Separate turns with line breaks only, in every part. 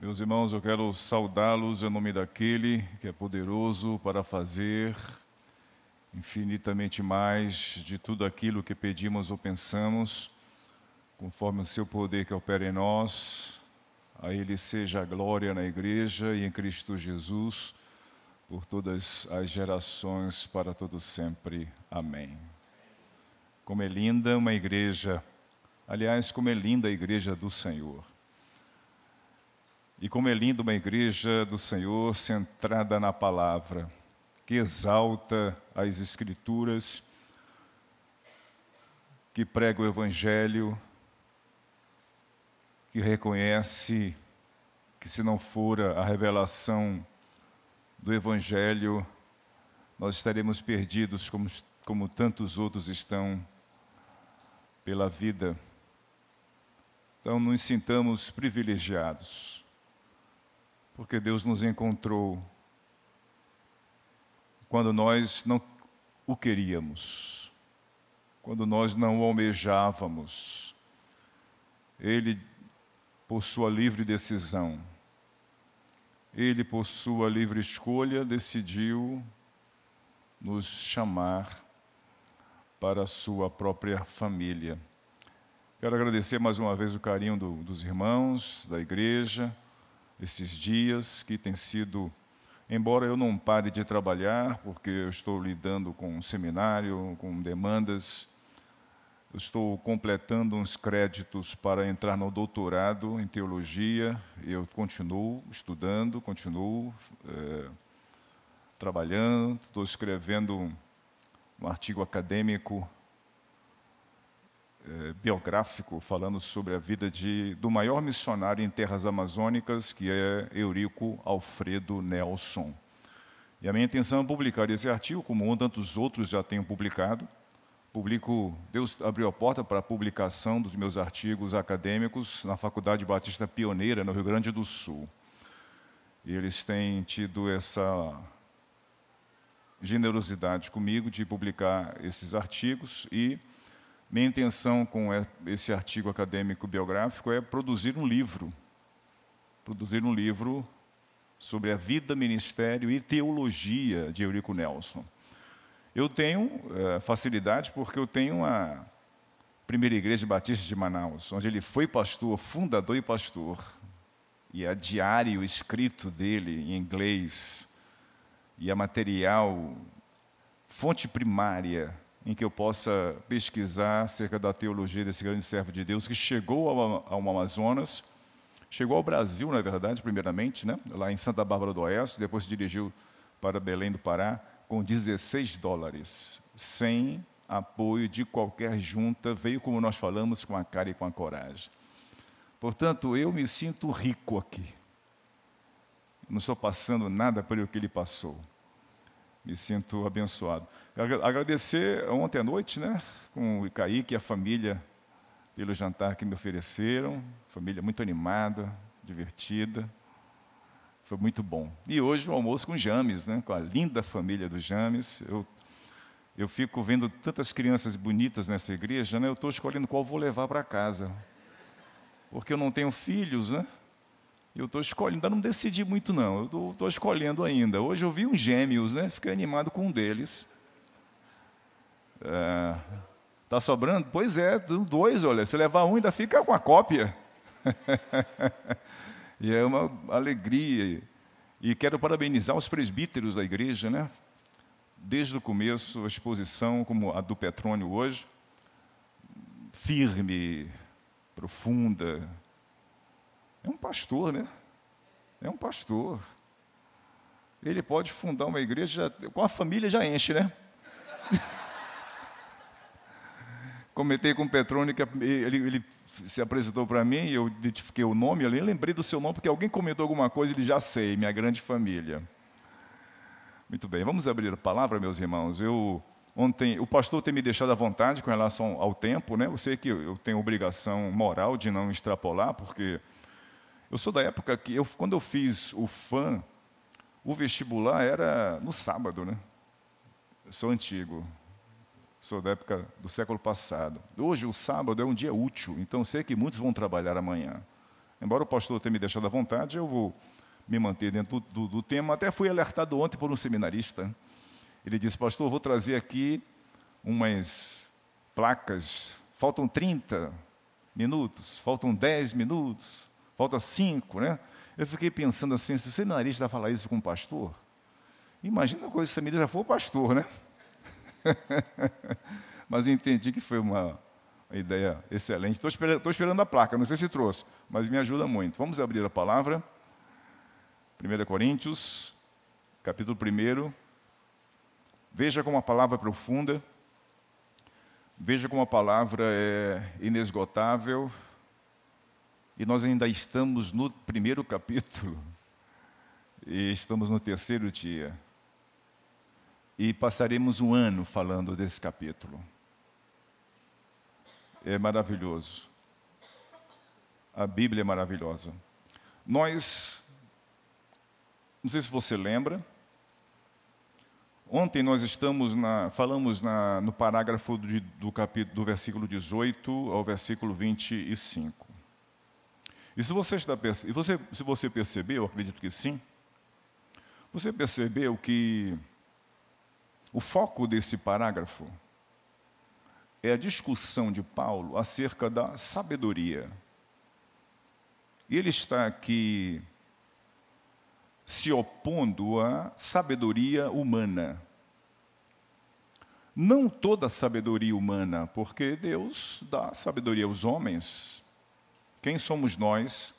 Meus irmãos, eu quero saudá-los em nome daquele que é poderoso para fazer infinitamente mais de tudo aquilo que pedimos ou pensamos, conforme o seu poder que opera em nós. A Ele seja a glória na igreja e em Cristo Jesus, por todas as gerações, para todos sempre. Amém. Como é linda uma igreja, aliás, como é linda a igreja do Senhor. E como é linda uma igreja do Senhor centrada na palavra, que exalta as Escrituras, que prega o Evangelho, que reconhece que se não fora a revelação do Evangelho, nós estaremos perdidos como tantos outros estão pela vida. Então, nos sintamos privilegiados, porque Deus nos encontrou quando nós não o queríamos, quando nós não o almejávamos. Ele, por sua livre decisão, Ele, por sua livre escolha, decidiu nos chamar para a sua própria família. Quero agradecer mais uma vez o carinho dos irmãos, da igreja, esses dias que tem sido, embora eu não pare de trabalhar, porque eu estou lidando com um seminário, com demandas, eu estou completando uns créditos para entrar no doutorado em teologia, e eu continuo estudando, continuo trabalhando, estou escrevendo um artigo acadêmico biográfico falando sobre a vida do maior missionário em terras amazônicas, que é Eurico Alfredo Nelson. E a minha intenção é publicar esse artigo, como tantos outros já tenho publicado. Deus abriu a porta para a publicação dos meus artigos acadêmicos na Faculdade Batista Pioneira, no Rio Grande do Sul. E eles têm tido essa generosidade comigo de publicar esses artigos, e minha intenção com esse artigo acadêmico biográfico é produzir um livro sobre a vida, ministério e teologia de Eurico Nelson. Eu tenho facilidade porque eu tenho a primeira igreja batista de Manaus, onde ele foi pastor, fundador e pastor, e há diário escrito dele em inglês, e há material, fonte primária, em que eu possa pesquisar acerca da teologia desse grande servo de Deus, que chegou ao Amazonas, chegou ao Brasil, na verdade, primeiramente, né? Lá em Santa Bárbara do Oeste, depois se dirigiu para Belém do Pará, com $16, sem apoio de qualquer junta, veio, como nós falamos, com a cara e com a coragem. Portanto, eu me sinto rico aqui. Não estou passando nada pelo que ele passou. Me sinto abençoado. Agradecer ontem à noite, né, com o Kaique e a família, pelo jantar que me ofereceram. Família muito animada, divertida. Foi muito bom. E hoje o almoço com James, né, com a linda família do James. Eu fico vendo tantas crianças bonitas nessa igreja, né, eu estou escolhendo qual vou levar para casa. Porque eu não tenho filhos, né? Eu estou escolhendo, ainda não decidi muito não, eu estou escolhendo ainda. Hoje eu vi uns gêmeos, né? Fiquei animado com um deles. Tá sobrando? Pois é, dois, olha, se levar um ainda fica com a cópia. E é uma alegria. E quero parabenizar os presbíteros da igreja, né? Desde o começo, a exposição, como a do Petrônio hoje, firme, profunda. É um pastor, né? É um pastor. Ele pode fundar uma igreja, com a família já enche, né? Comentei com o Petrônio que ele se apresentou para mim, eu identifiquei o nome, eu lembrei do seu nome, porque alguém comentou alguma coisa, ele já sei, minha grande família. Muito bem, vamos abrir a palavra, meus irmãos. Ontem, o pastor tem me deixado à vontade com relação ao tempo, né? Eu sei que eu tenho obrigação moral de não extrapolar, porque eu sou da época que, quando eu fiz o FAM, o vestibular era no sábado, né? Eu sou antigo, sou da época do século passado. Hoje, o sábado é um dia útil, então eu sei que muitos vão trabalhar amanhã. Embora o pastor tenha me deixado à vontade, eu vou me manter dentro do tema. Até fui alertado ontem por um seminarista. Ele disse, pastor, vou trazer aqui umas placas, faltam 30 minutos, faltam 10 minutos, falta 5, né? Eu fiquei pensando assim, se o seminarista falar isso com o pastor, imagina a coisa se o seminarista já for o pastor, né? Mas entendi que foi uma ideia excelente. Estou esperando a placa, não sei se trouxe, mas me ajuda muito. Vamos abrir a palavra. 1 Coríntios, capítulo 1. Veja como a palavra é profunda. Veja como a palavra é inesgotável. E nós ainda estamos no 1º capítulo. E estamos no 3º dia. E passaremos um ano falando desse capítulo. É maravilhoso. A Bíblia é maravilhosa. Nós, não sei se você lembra, ontem nós falamos no parágrafo do versículo 18 ao versículo 25. E se você percebeu, eu acredito que sim, você percebeu que o foco desse parágrafo é a discussão de Paulo acerca da sabedoria. E ele está aqui se opondo à sabedoria humana. Não toda a sabedoria humana, porque Deus dá sabedoria aos homens. Quem somos nós?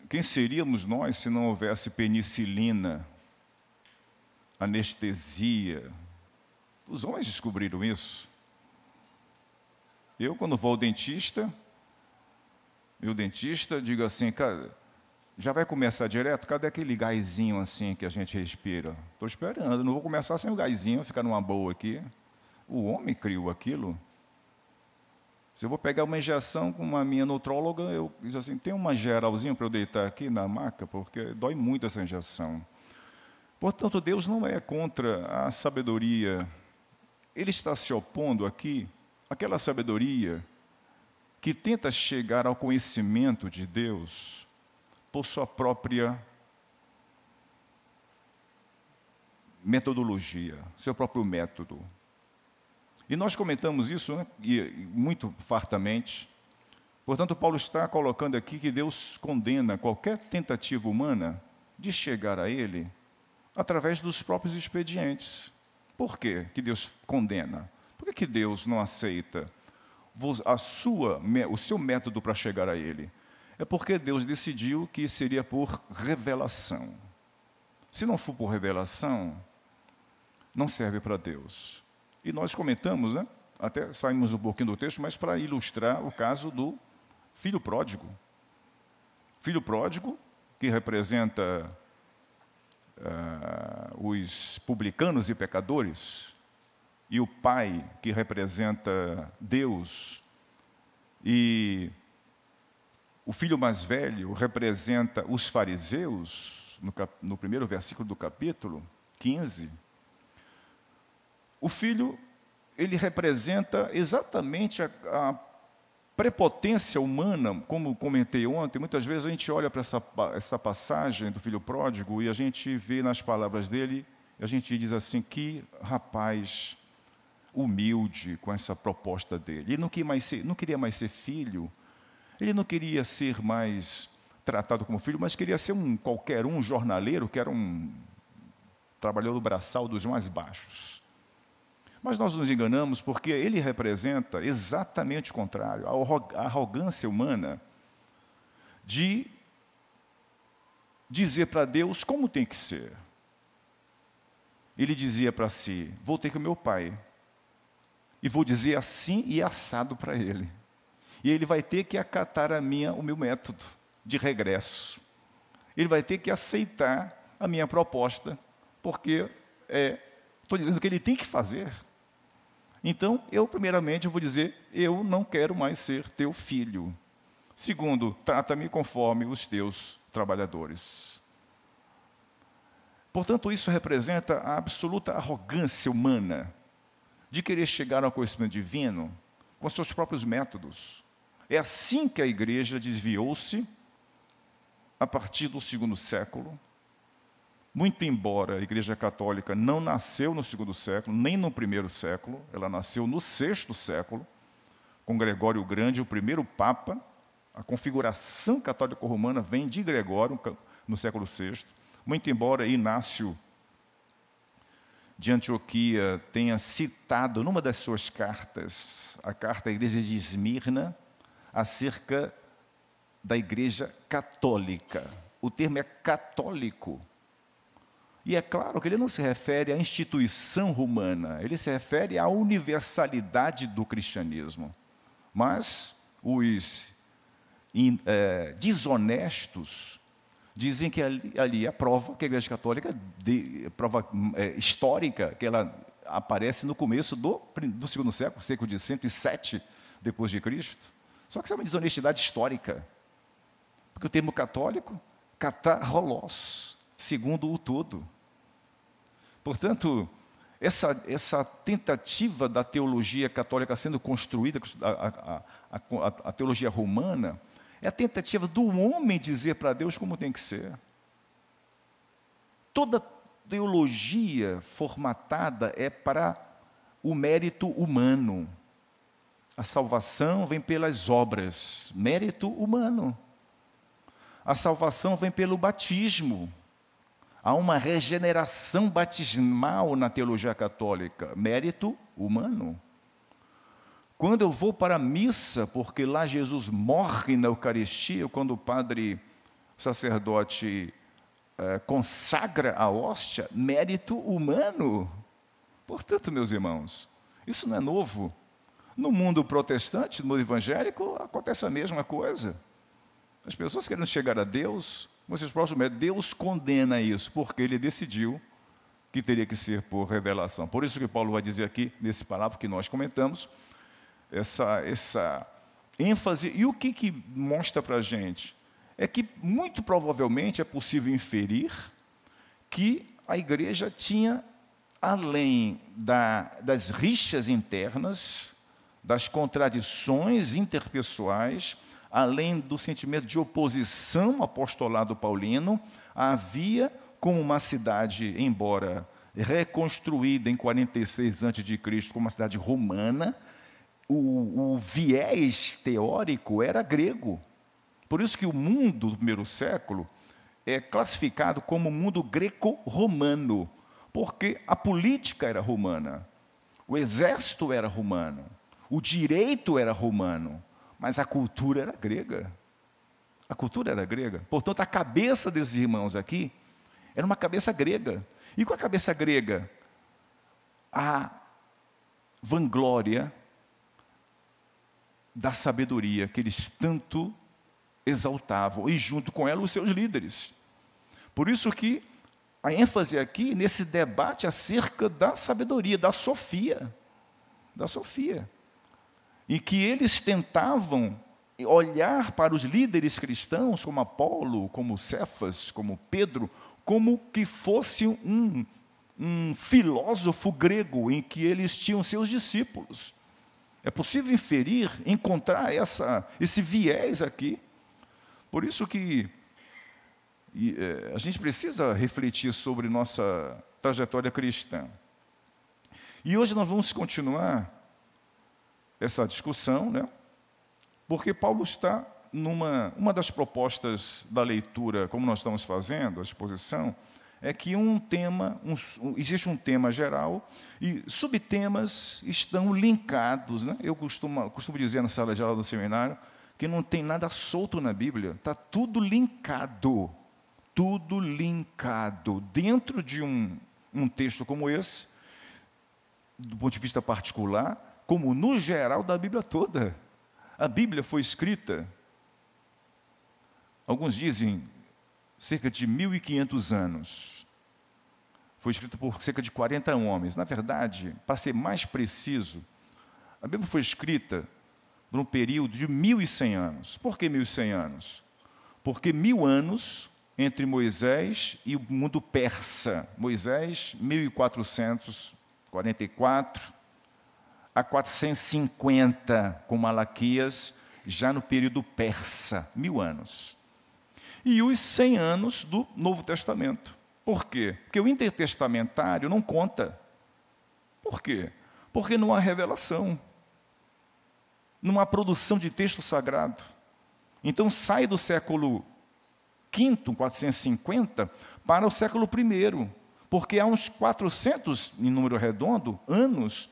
Quem seríamos nós se não houvesse penicilina, anestesia? Os homens descobriram isso. Eu, quando vou ao dentista, meu dentista, digo assim, cara, já vai começar direto? Cadê aquele gásinho assim que a gente respira? Estou esperando, não vou começar sem o gásinho, ficar numa boa aqui. O homem criou aquilo. Se eu vou pegar uma injeção com uma minha nutróloga, eu diz assim, tem uma geralzinho para eu deitar aqui na maca, porque dói muito essa injeção. Portanto, Deus não é contra a sabedoria. Ele está se opondo aqui àquela sabedoria que tenta chegar ao conhecimento de Deus por sua própria metodologia, seu próprio método. E nós comentamos isso, né, muito fartamente. Portanto, Paulo está colocando aqui que Deus condena qualquer tentativa humana de chegar a Ele através dos próprios expedientes. Por quê que Deus condena? Por que Deus não aceita o seu método para chegar a Ele? É porque Deus decidiu que seria por revelação. Se não for por revelação, não serve para Deus. E nós comentamos, né? Até saímos um pouquinho do texto, mas para ilustrar o caso do filho pródigo. Filho pródigo, que representa os publicanos e pecadores, e o pai, que representa Deus, e o filho mais velho representa os fariseus, no primeiro versículo do capítulo 15. O filho, ele representa exatamente a prepotência humana, como comentei ontem. Muitas vezes a gente olha para essa passagem do filho pródigo e a gente vê nas palavras dele, a gente diz assim, que rapaz humilde com essa proposta dele. Ele não queria mais ser filho, ele não queria ser mais tratado como filho, mas queria ser qualquer um jornaleiro, que era um trabalhador braçal dos mais baixos. Mas nós nos enganamos porque ele representa exatamente o contrário, a arrogância humana de dizer para Deus como tem que ser. Ele dizia para si, vou ter com meu pai, e vou dizer assim e assado para ele. E ele vai ter que acatar o meu método de regresso. Ele vai ter que aceitar a minha proposta, porque estou dizendo que ele tem que fazer. Então, primeiramente, vou dizer, eu não quero mais ser teu filho. Segundo, trata-me conforme os teus trabalhadores. Portanto, isso representa a absoluta arrogância humana de querer chegar ao conhecimento divino com seus próprios métodos. É assim que a igreja desviou-se a partir do segundo século. Muito embora a Igreja Católica não nasceu no segundo século, nem no primeiro século, ela nasceu no sexto século, com Gregório o Grande, o primeiro Papa. A configuração católico-romana vem de Gregório, no século VI. Muito embora Inácio de Antioquia tenha citado, numa das suas cartas, a carta à Igreja de Esmirna, acerca da Igreja Católica. O termo é católico. E é claro que ele não se refere à instituição romana, ele se refere à universalidade do cristianismo. Mas os desonestos dizem que ali é prova que a Igreja Católica, prova histórica, que ela aparece no começo do segundo século, século de 107 depois de Cristo. Só que isso é uma desonestidade histórica. Porque o termo católico, katarolos, segundo o todo. Portanto, essa tentativa da teologia católica sendo construída, a teologia romana, é a tentativa do homem dizer para Deus como tem que ser. Toda teologia formatada é para o mérito humano. A salvação vem pelas obras, mérito humano. A salvação vem pelo batismo. Há uma regeneração batismal na teologia católica, mérito humano. Quando eu vou para a missa, porque lá Jesus morre na Eucaristia, quando o padre, o sacerdote, consagra a hóstia, mérito humano. Portanto, meus irmãos, isso não é novo. No mundo protestante, no mundo evangélico, acontece a mesma coisa. As pessoas querendo chegar a Deus, vocês próximos, Deus condena isso, porque Ele decidiu que teria que ser por revelação. Por isso que Paulo vai dizer aqui, nesse parágrafo que nós comentamos, essa ênfase. E o que mostra para a gente? É que, muito provavelmente, é possível inferir que a igreja tinha, além das rixas internas, das contradições interpessoais, além do sentimento de oposição ao apostolado paulino, havia, como uma cidade, embora reconstruída em 46 a.C., como uma cidade romana, o viés teórico era grego. Por isso que o mundo do primeiro século é classificado como mundo greco-romano, porque a política era romana, o exército era romano, o direito era romano, mas a cultura era grega. A cultura era grega. Portanto, a cabeça desses irmãos aqui era uma cabeça grega. E com a cabeça grega, a vanglória da sabedoria que eles tanto exaltavam, e junto com ela os seus líderes. Por isso que a ênfase aqui nesse debate acerca da sabedoria, da sofia, em que eles tentavam olhar para os líderes cristãos, como Apolo, como Cefas, como Pedro, como que fosse um filósofo grego em que eles tinham seus discípulos. É possível inferir, encontrar esse viés aqui. Por isso que a gente precisa refletir sobre nossa trajetória cristã. E hoje nós vamos continuar essa discussão, né? Porque Paulo está uma das propostas da leitura, como nós estamos fazendo, a exposição, é que existe um tema geral e subtemas estão linkados, né? Eu costumo dizer na sala de aula do seminário que não tem nada solto na Bíblia, está tudo linkado. Tudo linkado. Dentro de um texto como esse, do ponto de vista particular, como no geral da Bíblia toda. A Bíblia foi escrita, alguns dizem, cerca de 1.500 anos. Foi escrita por cerca de 40 homens. Na verdade, para ser mais preciso, a Bíblia foi escrita por um período de 1.100 anos. Por que 1.100 anos? Porque 1.000 anos entre Moisés e o mundo persa. Moisés, 1444 a 450 com Malaquias, já no período persa, 1000 anos. E os 100 anos do Novo Testamento. Por quê? Porque o intertestamentário não conta. Por quê? Porque não há revelação. Não há produção de texto sagrado. Então sai do século V, 450, para o século I. Porque há uns 400, em número redondo, anos,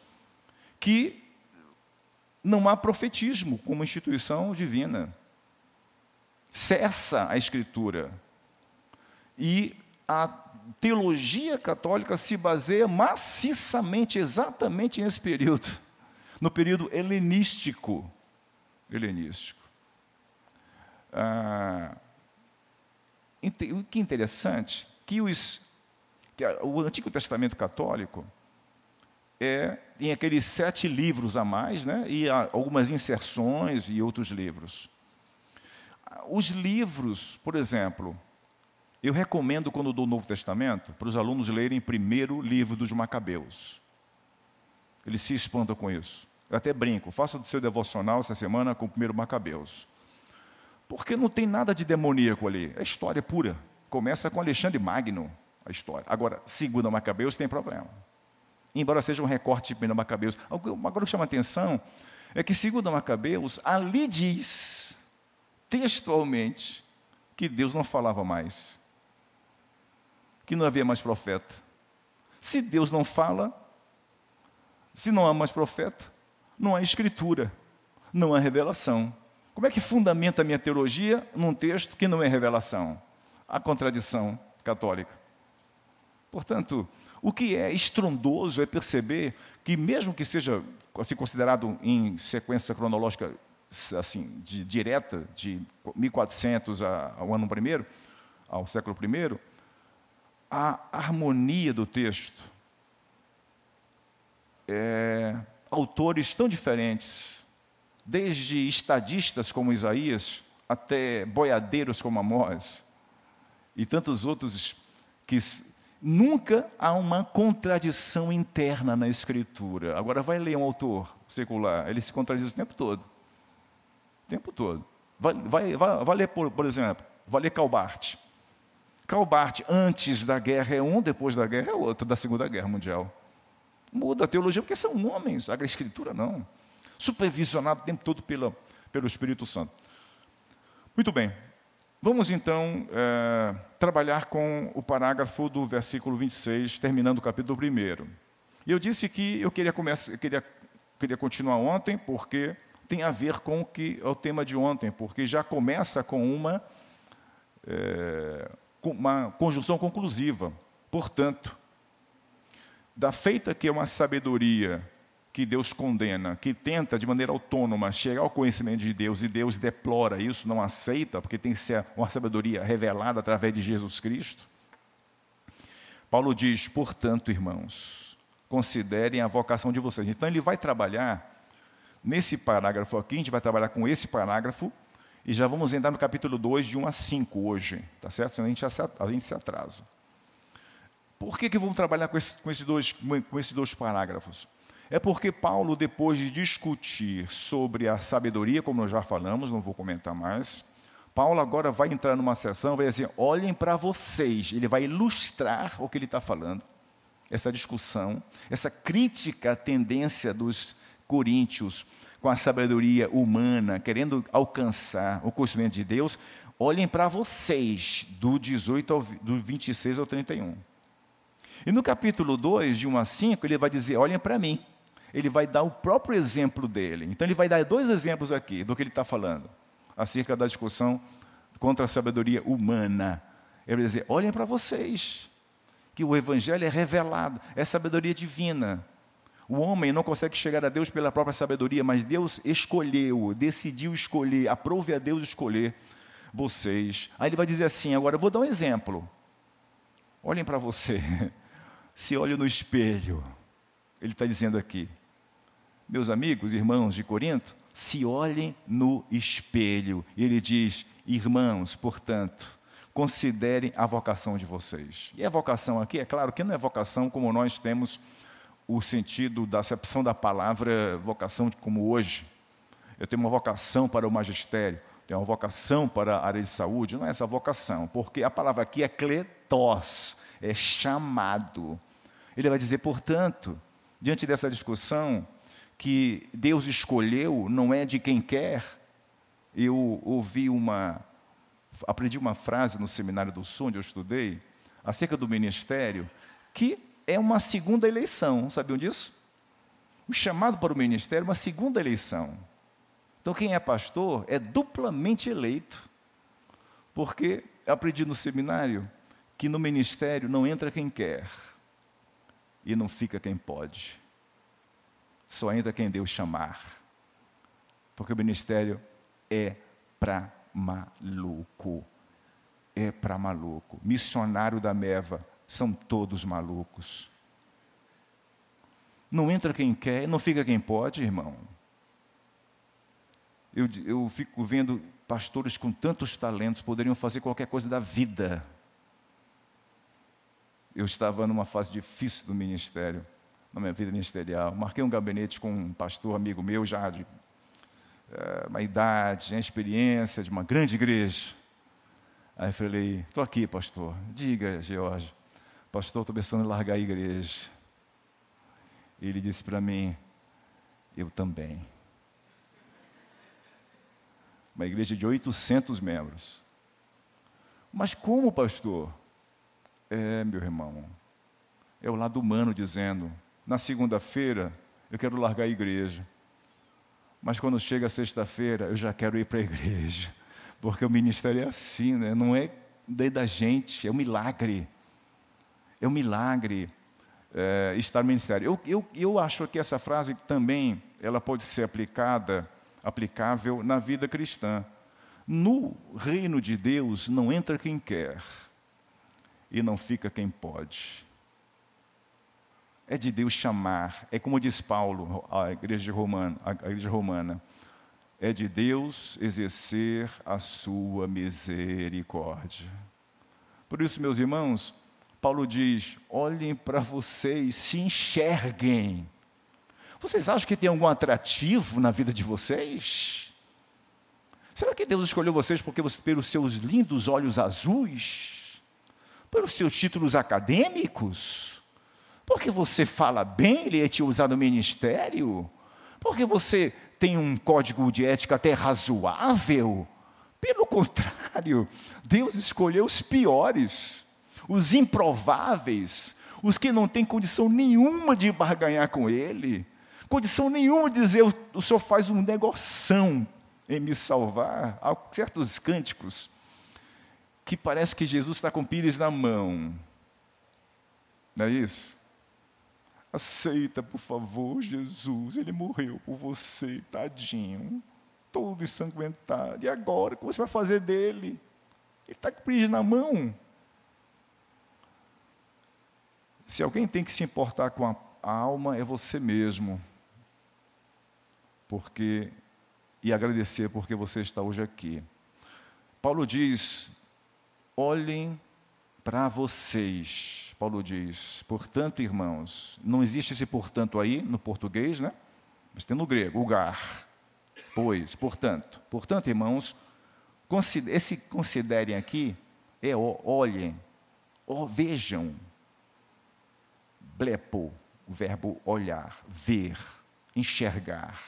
que não há profetismo como instituição divina. Cessa a Escritura. E a teologia católica se baseia maciçamente, exatamente nesse período, no período helenístico. O que é interessante, que o Antigo Testamento católico tem aqueles 7 livros a mais, né, e algumas inserções e outros livros. Os livros, por exemplo, eu recomendo, quando dou o Novo Testamento, para os alunos lerem primeiro livro dos Macabeus. Eles se espantam com isso. Eu até brinco, faça do seu devocional essa semana com o primeiro Macabeus. Porque não tem nada de demoníaco ali, é história pura. Começa com Alexandre Magno, a história. Agora, segunda Macabeus tem problema. Embora seja um recorte de primeira Macabeus. Agora o que chama a atenção é que segunda Macabeus, ali diz, textualmente, que Deus não falava mais. Que não havia mais profeta. Se Deus não fala, se não há mais profeta, não há escritura, não há revelação. Como é que fundamenta a minha teologia num texto que não é revelação? A contradição católica. Portanto, o que é estrondoso é perceber que, mesmo que seja assim, considerado em sequência cronológica assim, direta, de 1400 ao ano primeiro, ao século I, a harmonia do texto, autores tão diferentes, desde estadistas como Isaías, até boiadeiros como Amós, e tantos outros, que nunca há uma contradição interna na Escritura. Agora vai ler um autor secular, ele se contradiz o tempo todo. O tempo todo. Vai ler, por exemplo, vai ler Calbart. Calbart, antes da guerra é um, depois da guerra é outro, da Segunda Guerra Mundial. Muda a teologia, porque são homens, a Escritura não. Supervisionado o tempo todo pelo Espírito Santo. Muito bem. Vamos, então, trabalhar com o parágrafo do versículo 26, terminando o capítulo 1. E eu disse que eu queria continuar ontem, porque tem a ver com o tema de ontem, porque já começa com uma conjunção conclusiva. Portanto, da feita que é uma sabedoria que Deus condena, que tenta de maneira autônoma chegar ao conhecimento de Deus, e Deus deplora isso, não aceita, porque tem que ser uma sabedoria revelada através de Jesus Cristo. Paulo diz, portanto, irmãos, considerem a vocação de vocês. Então ele vai trabalhar nesse parágrafo aqui, a gente vai trabalhar com esse parágrafo, e já vamos entrar no capítulo 2, de 1 a 5 hoje, tá certo? Senão a gente se atrasa. Por que vamos trabalhar com esses dois parágrafos? É porque Paulo, depois de discutir sobre a sabedoria, como nós já falamos, não vou comentar mais, Paulo agora vai entrar numa sessão, vai dizer, olhem para vocês, ele vai ilustrar o que ele está falando, essa discussão, essa crítica à tendência dos coríntios com a sabedoria humana, querendo alcançar o conhecimento de Deus, olhem para vocês, do 26 ao 31. E no capítulo 2, de 1 a 5, ele vai dizer, olhem para mim. Ele vai dar o próprio exemplo dele. Então, ele vai dar 2 exemplos aqui do que ele está falando, acerca da discussão contra a sabedoria humana. Ele vai dizer, olhem para vocês, que o Evangelho é revelado, é sabedoria divina. O homem não consegue chegar a Deus pela própria sabedoria, mas Deus escolheu, decidiu escolher, aprove a Deus escolher vocês. Aí ele vai dizer assim, agora eu vou dar um exemplo. Olhem para você, se olhem no espelho. Ele está dizendo aqui, meus amigos, irmãos de Corinto, se olhem no espelho. E ele diz, irmãos, portanto, considerem a vocação de vocês. E a vocação aqui, é claro que não é vocação como nós temos o sentido da acepção da palavra vocação como hoje. eu tenho uma vocação para o magistério, tenho uma vocação para a área de saúde. Não é essa vocação, porque a palavra aqui é kletos, é chamado. Ele vai dizer, portanto, diante dessa discussão, que Deus escolheu não é de quem quer. Eu aprendi uma frase no Seminário do Sul, onde eu estudei, acerca do ministério, que é uma segunda eleição. Sabiam disso? O chamado para o ministério é uma segunda eleição. Então, quem é pastor é duplamente eleito. Porque eu aprendi no seminário que no ministério não entra quem quer e não fica quem pode. Só entra quem Deus chamar. Porque o ministério é para maluco. É para maluco. Missionário da Meva são todos malucos. Não entra quem quer, não fica quem pode, irmão. Eu fico vendo pastores com tantos talentos, poderiam fazer qualquer coisa da vida. Eu estava numa fase difícil do ministério, na minha vida ministerial. Marquei um gabinete com um pastor amigo meu, já de uma idade, experiência de uma grande igreja. Aí eu falei, estou aqui, pastor. Diga, George. Pastor, estou pensando em largar a igreja. Ele disse para mim, eu também. Uma igreja de 800 membros. Mas como, pastor? Meu irmão, é o lado humano dizendo, na segunda-feira eu quero largar a igreja. Mas quando chega a sexta-feira, eu já quero ir para a igreja. Porque o ministério é assim, né? Não é da gente, é um milagre. É um milagre estar no ministério. Eu acho que essa frase também ela pode ser aplicável na vida cristã. No reino de Deus não entra quem quer e não fica quem pode. É de Deus chamar, é como diz Paulo, a igreja romana, é de Deus exercer a sua misericórdia. Por isso, meus irmãos, Paulo diz, olhem para vocês, se enxerguem. Vocês acham que tem algum atrativo na vida de vocês? Será que Deus escolheu vocês pelos seus lindos olhos azuis? Pelos seus títulos acadêmicos? Porque você fala bem, Ele ia te usar no ministério? Porque você tem um código de ética até razoável? Pelo contrário, Deus escolheu os piores, os improváveis, os que não têm condição nenhuma de barganhar com Ele, condição nenhuma de dizer, o Senhor faz um negoção em me salvar. Há certos cânticos que parece que Jesus está com pires na mão. Não é isso? Aceita, por favor, Jesus, Ele morreu por você, tadinho, todo ensanguentado. E agora, o que você vai fazer dele? Ele está com pires na mão. Se alguém tem que se importar com a alma, é você mesmo. E agradecer porque você está hoje aqui. Paulo diz, olhem para vocês. Paulo diz, portanto, irmãos, não existe esse portanto aí no português, né? Mas tem no grego, lugar. Pois, portanto. Portanto, irmãos, esse considerem aqui é olhem, vejam. Blepo, o verbo olhar, ver, enxergar.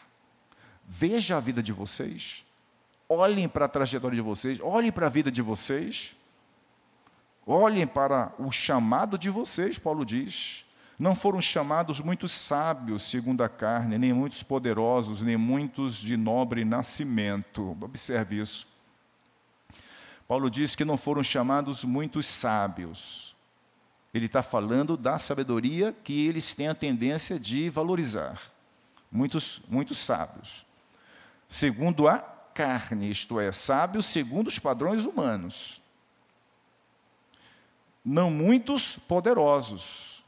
Veja a vida de vocês, olhem para a trajetória de vocês, olhem para a vida de vocês, olhem para o chamado de vocês, Paulo diz. Não foram chamados muitos sábios, segundo a carne, nem muitos poderosos, nem muitos de nobre nascimento. Observe isso. Paulo diz que não foram chamados muitos sábios. Ele está falando da sabedoria que eles têm a tendência de valorizar. Muitos sábios. Segundo a carne, isto é, sábios segundo os padrões humanos. Não muitos poderosos,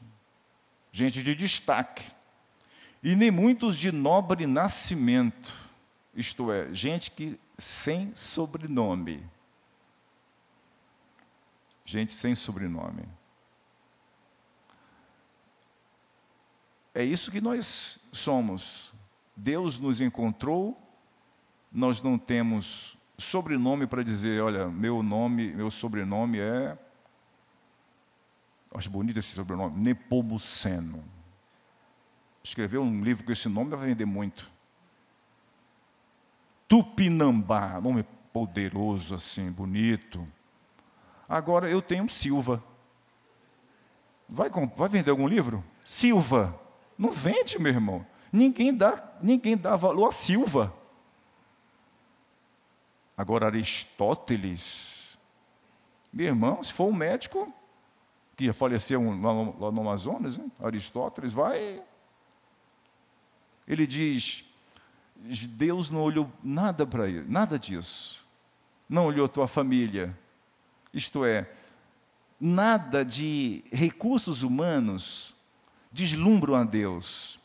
gente de destaque. E nem muitos de nobre nascimento, isto é, gente que sem sobrenome. Gente sem sobrenome. É isso que nós somos. Deus nos encontrou nós não temos sobrenome para dizer, olha, meu sobrenome é... Acho bonito esse sobrenome, Nepomuceno. Escrever um livro com esse nome vai vender muito. Tupinambá, nome poderoso assim, bonito. Agora eu tenho Silva. Vai vender algum livro? Silva. Não vende, meu irmão. Ninguém dá valor a Silva. Agora Aristóteles, meu irmão, se for um médico que faleceu lá no Amazonas, hein? Aristóteles vai... Ele diz, Deus não olhou nada para ele, nada disso. Não olhou a tua família. Isto é, nada de recursos humanos deslumbram a Deus.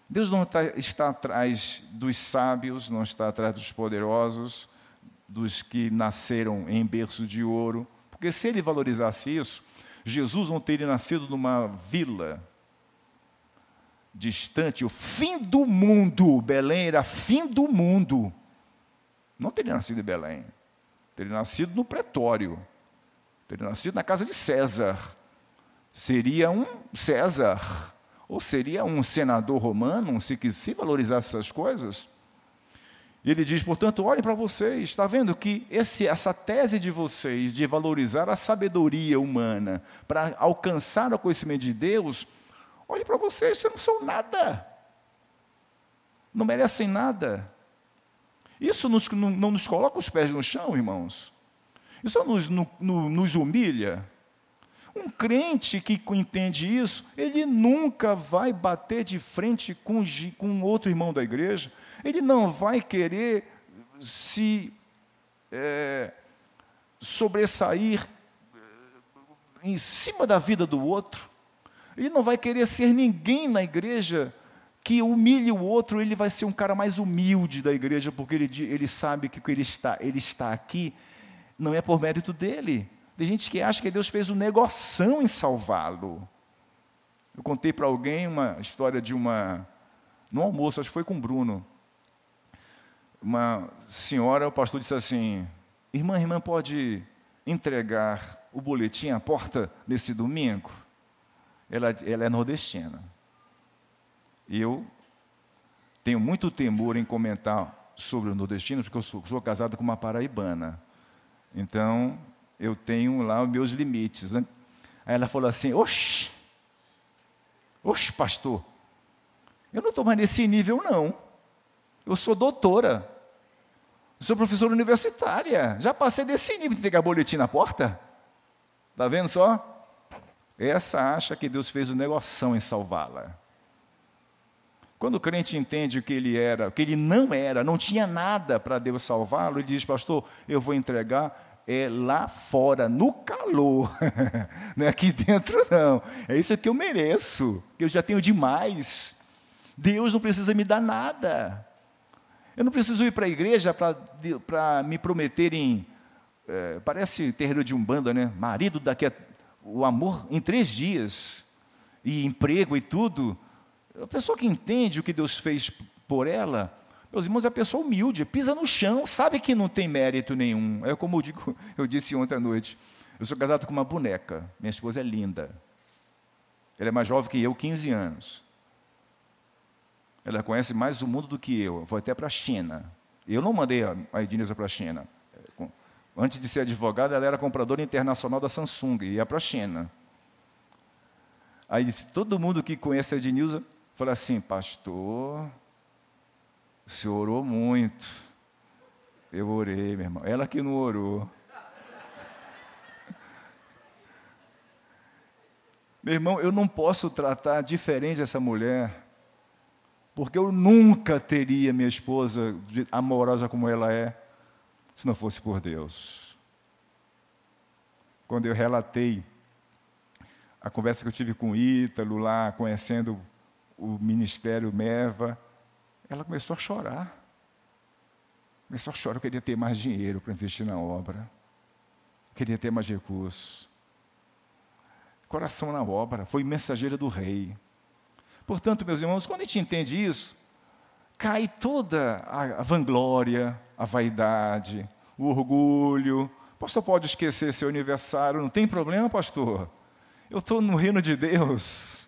Deus não está atrás dos sábios, não está atrás dos poderosos, dos que nasceram em berço de ouro. Porque se ele valorizasse isso, Jesus não teria nascido numa vila distante, o fim do mundo. Belém era fim do mundo. Não teria nascido em Belém. Teria nascido no pretório. Teria nascido na casa de César. Seria um César. Ou seria um senador romano, se valorizasse essas coisas. E ele diz, portanto, olhem para vocês, está vendo que essa tese de vocês de valorizar a sabedoria humana para alcançar o conhecimento de Deus, olhem para vocês não são nada. Não merecem nada. Isso não nos coloca os pés no chão, irmãos? Isso nos humilha? Um crente que entende isso, ele nunca vai bater de frente com outro irmão da igreja. Ele não vai querer se sobressair em cima da vida do outro. Ele não vai querer ser ninguém na igreja que humilhe o outro. Ele vai ser um cara mais humilde da igreja, porque ele sabe que ele está aqui não é por mérito dele. Tem gente que acha que Deus fez um negoção em salvá-lo. Eu contei para alguém uma história no almoço, acho que foi com o Bruno. Uma senhora, o pastor disse assim, irmã pode entregar o boletim à porta nesse domingo? Ela é nordestina. E eu tenho muito temor em comentar sobre o nordestino, porque eu sou casado com uma paraibana. Então, eu tenho lá os meus limites, né? Aí ela falou assim, oxe, pastor, eu não estou mais nesse nível, não. Eu sou doutora, sou professora universitária, já passei desse nível de entregar boletim na porta. Está vendo só? Essa acha que Deus fez um negoção em salvá-la. Quando o crente entende o que ele era, o que ele não era, não tinha nada para Deus salvá-lo, ele diz, pastor, eu vou entregar lá fora, no calor, não é aqui dentro não, é isso que eu mereço, que eu já tenho demais. Deus não precisa me dar nada. Eu não preciso ir para a igreja para me prometerem, parece terreiro de Umbanda, né? Marido o amor em 3 dias, e emprego e tudo. A pessoa que entende o que Deus fez por ela, meus irmãos, é a pessoa humilde, pisa no chão, sabe que não tem mérito nenhum. É como eu disse ontem à noite, eu sou casado com uma boneca, minha esposa é linda. Ela é mais jovem que eu, 15 anos. Ela conhece mais o mundo do que eu, foi até para a China. Eu não mandei a Ednilza para a China. Antes de ser advogada, ela era compradora internacional da Samsung, e ia para a China. Aí todo mundo que conhece a Ednilza fala assim, pastor, o senhor orou muito. Eu orei, meu irmão. Ela que não orou. Meu irmão, eu não posso tratar diferente essa mulher, porque eu nunca teria minha esposa amorosa como ela é, se não fosse por Deus. Quando eu relatei a conversa que eu tive com o Ítalo lá, conhecendo o ministério Meva, ela começou a chorar. Eu queria ter mais dinheiro para investir na obra. Queria ter mais recursos. Coração na obra, foi mensageira do rei. Portanto, meus irmãos, quando a gente entende isso, cai toda a vanglória, a vaidade, o orgulho. O pastor pode esquecer seu aniversário, não tem problema, pastor. Eu estou no reino de Deus.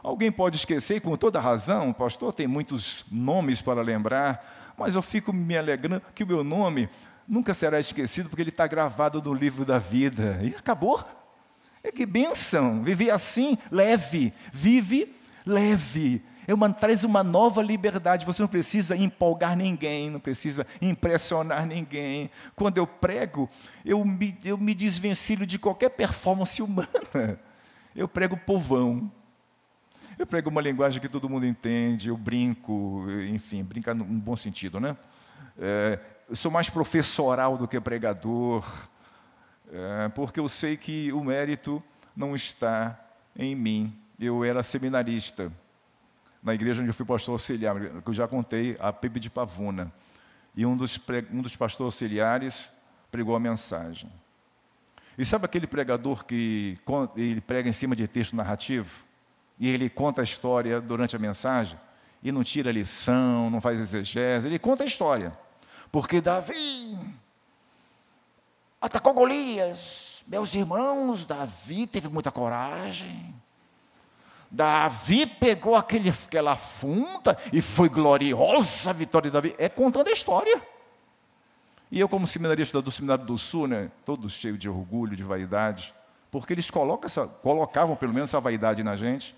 Alguém pode esquecer, com toda razão, o pastor tem muitos nomes para lembrar, mas eu fico me alegrando que o meu nome nunca será esquecido, porque ele está gravado no livro da vida. E acabou. Que bênção, viver assim, leve, vive leve. Traz uma nova liberdade, você não precisa empolgar ninguém, não precisa impressionar ninguém. Quando eu prego, eu me desvencilho de qualquer performance humana. Eu prego povão. Eu prego uma linguagem que todo mundo entende, eu brinco, enfim, brincar num bom sentido, né? Eu sou mais professoral do que pregador, porque eu sei que o mérito não está em mim. Eu era seminarista na igreja onde eu fui pastor auxiliar, que eu já contei, a Pepe de Pavuna. E um dos pastores auxiliares pregou a mensagem. E sabe aquele pregador que ele prega em cima de texto narrativo? E ele conta a história durante a mensagem, e não tira lição, não faz exegese, ele conta a história. Porque Davi atacou Golias. Meus irmãos, Davi teve muita coragem. Davi pegou aquela funda e foi gloriosa a vitória de Davi. É contando a história. E eu, como seminarista do Seminário do Sul, né, todo cheio de orgulho, de vaidade, porque eles colocavam pelo menos essa vaidade na gente.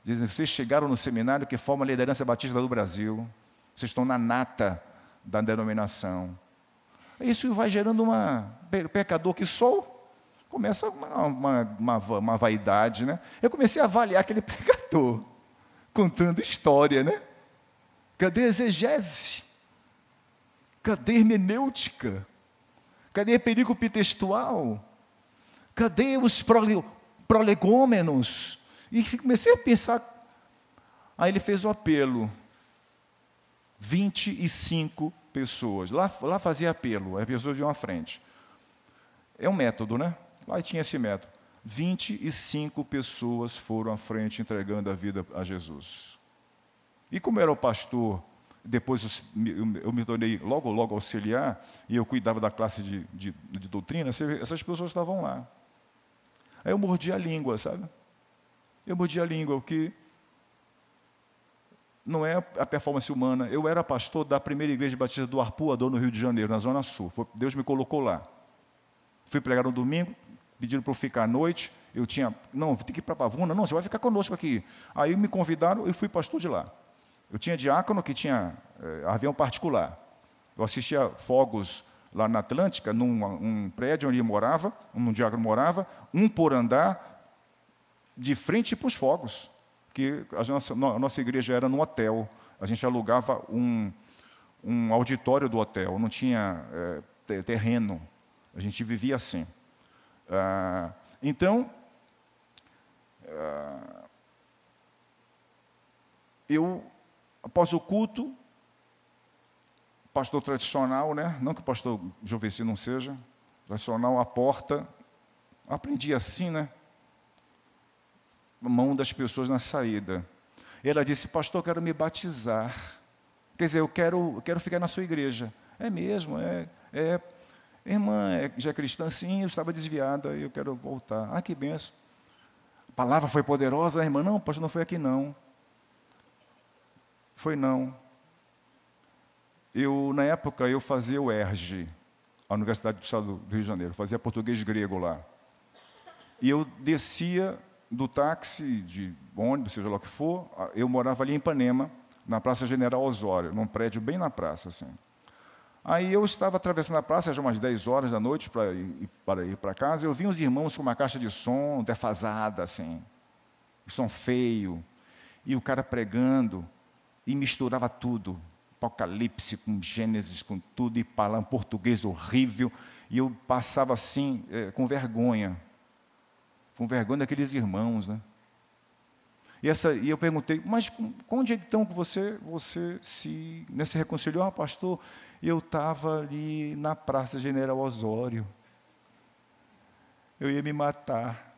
Dizem, vocês chegaram no seminário que forma a liderança batista do Brasil. Vocês estão na nata da denominação. Isso vai gerando pecador que sou. Começa uma vaidade, né? Eu comecei a avaliar aquele pregador, contando história, né? Cadê a exegese? Cadê a hermenêutica? Cadê a perícope textual? Cadê os prolegômenos? E comecei a pensar. Aí ele fez o apelo. 25 pessoas. Lá fazia apelo, as pessoas iam à frente. É um método, né? Lá tinha esse método. 25 pessoas foram à frente entregando a vida a Jesus. E como era o pastor, depois eu me tornei logo auxiliar, e eu cuidava da classe de doutrina, essas pessoas estavam lá. Aí eu mordi a língua, sabe? Eu mordi a língua, o que não é a performance humana. Eu era pastor da primeira igreja batista do Arpoador, no Rio de Janeiro, na Zona Sul. Deus me colocou lá. Fui pregar no domingo, pediram para eu ficar à noite. Eu tinha, não, tem que ir para Pavuna. Não, você vai ficar conosco aqui. Aí me convidaram, eu fui pastor de lá. Eu tinha diácono que tinha avião particular. Eu assistia fogos lá na Atlântica, num prédio onde ele morava, um diácono morava, um por andar, de frente para os fogos. Que a nossa igreja era no hotel. A gente alugava um auditório do hotel, não tinha terreno. A gente vivia assim. Então, eu, após o culto, pastor tradicional, né? Não que o pastor Joveci não seja, tradicional, à porta, aprendi assim, né? Mão das pessoas na saída. Ela disse, pastor, eu quero me batizar. Quer dizer, eu quero ficar na sua igreja. É mesmo, irmã, já é cristã? Sim, eu estava desviada, eu quero voltar. Ah, que benção. A palavra foi poderosa, irmã? Não, pastor, não foi aqui não. Foi não. Na época, eu fazia o ERJ, a Universidade do Estado do Rio de Janeiro, fazia português grego lá. E eu descia do táxi, de ônibus, seja lá o que for, eu morava ali em Ipanema, na Praça General Osório, num prédio bem na praça, assim. Aí eu estava atravessando a praça, já umas 10 horas da noite, para ir para casa, eu vi uns irmãos com uma caixa de som defasada, assim, som feio, e o cara pregando, e misturava tudo, Apocalipse com Gênesis, com tudo, e falando português horrível, e eu passava assim, com vergonha daqueles irmãos, né? E eu perguntei, mas onde então que você se reconciliou? Ah, pastor, eu estava ali na Praça General Osório. Eu ia me matar.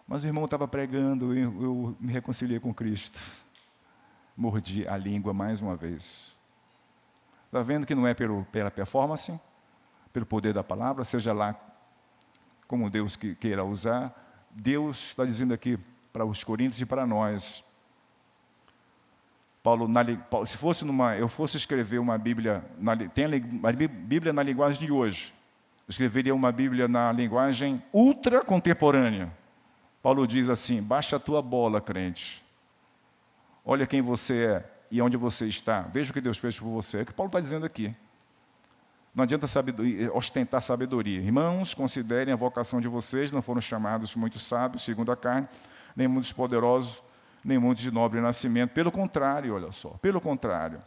Mas o irmão estava pregando, eu me reconciliei com Cristo. Mordi a língua mais uma vez. Está vendo que não é pela performance, pelo poder da palavra, seja lá como Deus queira usar. Deus está dizendo aqui para os coríntios e para nós. Paulo, se eu fosse escrever uma Bíblia, tem a Bíblia na linguagem de hoje, eu escreveria uma Bíblia na linguagem ultra contemporânea. Paulo diz assim: baixa a tua bola, crente. Olha quem você é e onde você está. Veja o que Deus fez por você. É o que Paulo está dizendo aqui. Não adianta ostentar sabedoria. Irmãos, considerem a vocação de vocês, não foram chamados muitos sábios, segundo a carne, nem muitos poderosos, nem muitos de nobre nascimento. Pelo contrário, olha só, pelo contrário.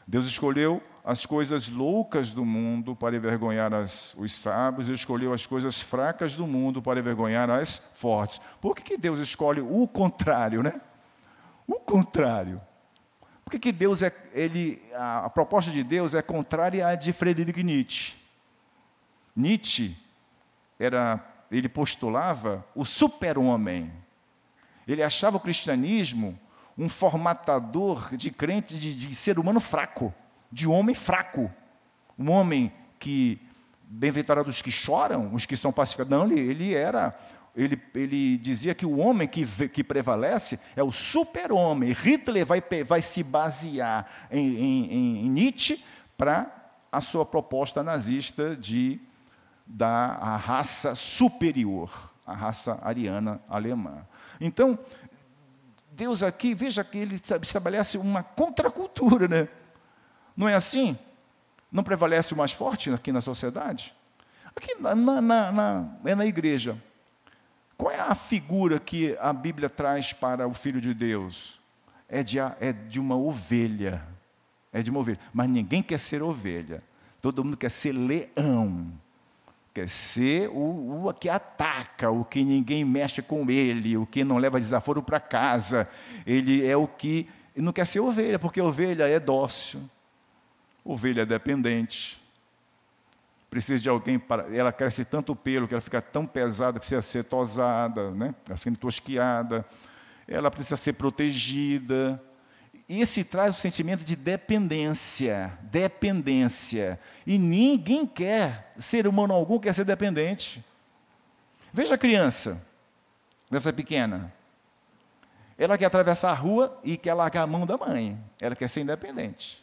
Deus escolheu as coisas loucas do mundo para envergonhar os sábios, e escolheu as coisas fracas do mundo para envergonhar as fortes. Por que Deus escolhe o contrário, né? O contrário. Por que Deus a proposta de Deus é contrária à de Friedrich Nietzsche? Nietzsche ele postulava o super-homem. Ele achava o cristianismo um formatador de crente, de ser humano fraco, de homem fraco. Um homem que, bem-aventurado os que choram, os que são pacificados. Não, ele dizia que o homem que prevalece é o super-homem. Hitler vai se basear em Nietzsche para a sua proposta nazista de dar a raça superior, a raça ariana alemã. Então, Deus aqui, veja que ele estabelece uma contracultura, né? Não é assim? Não prevalece o mais forte aqui na sociedade? Aqui é na igreja. Qual é a figura que a Bíblia traz para o Filho de Deus? É de uma ovelha. É de uma ovelha. Mas ninguém quer ser ovelha. Todo mundo quer ser leão. Quer ser o que ataca, o que ninguém mexe com ele, o que não leva desaforo para casa. Ele é o que não quer ser ovelha, porque ovelha é dócil. Ovelha é dependente. Precisa de alguém ela cresce tanto pelo que ela fica tão pesada, precisa ser tosada, né? Assim, tosquiada. Ela precisa ser protegida. E esse traz o sentimento de dependência. E ninguém quer, ser humano algum quer ser dependente. Veja a criança pequena. Ela quer atravessar a rua e quer largar a mão da mãe. Ela quer ser independente.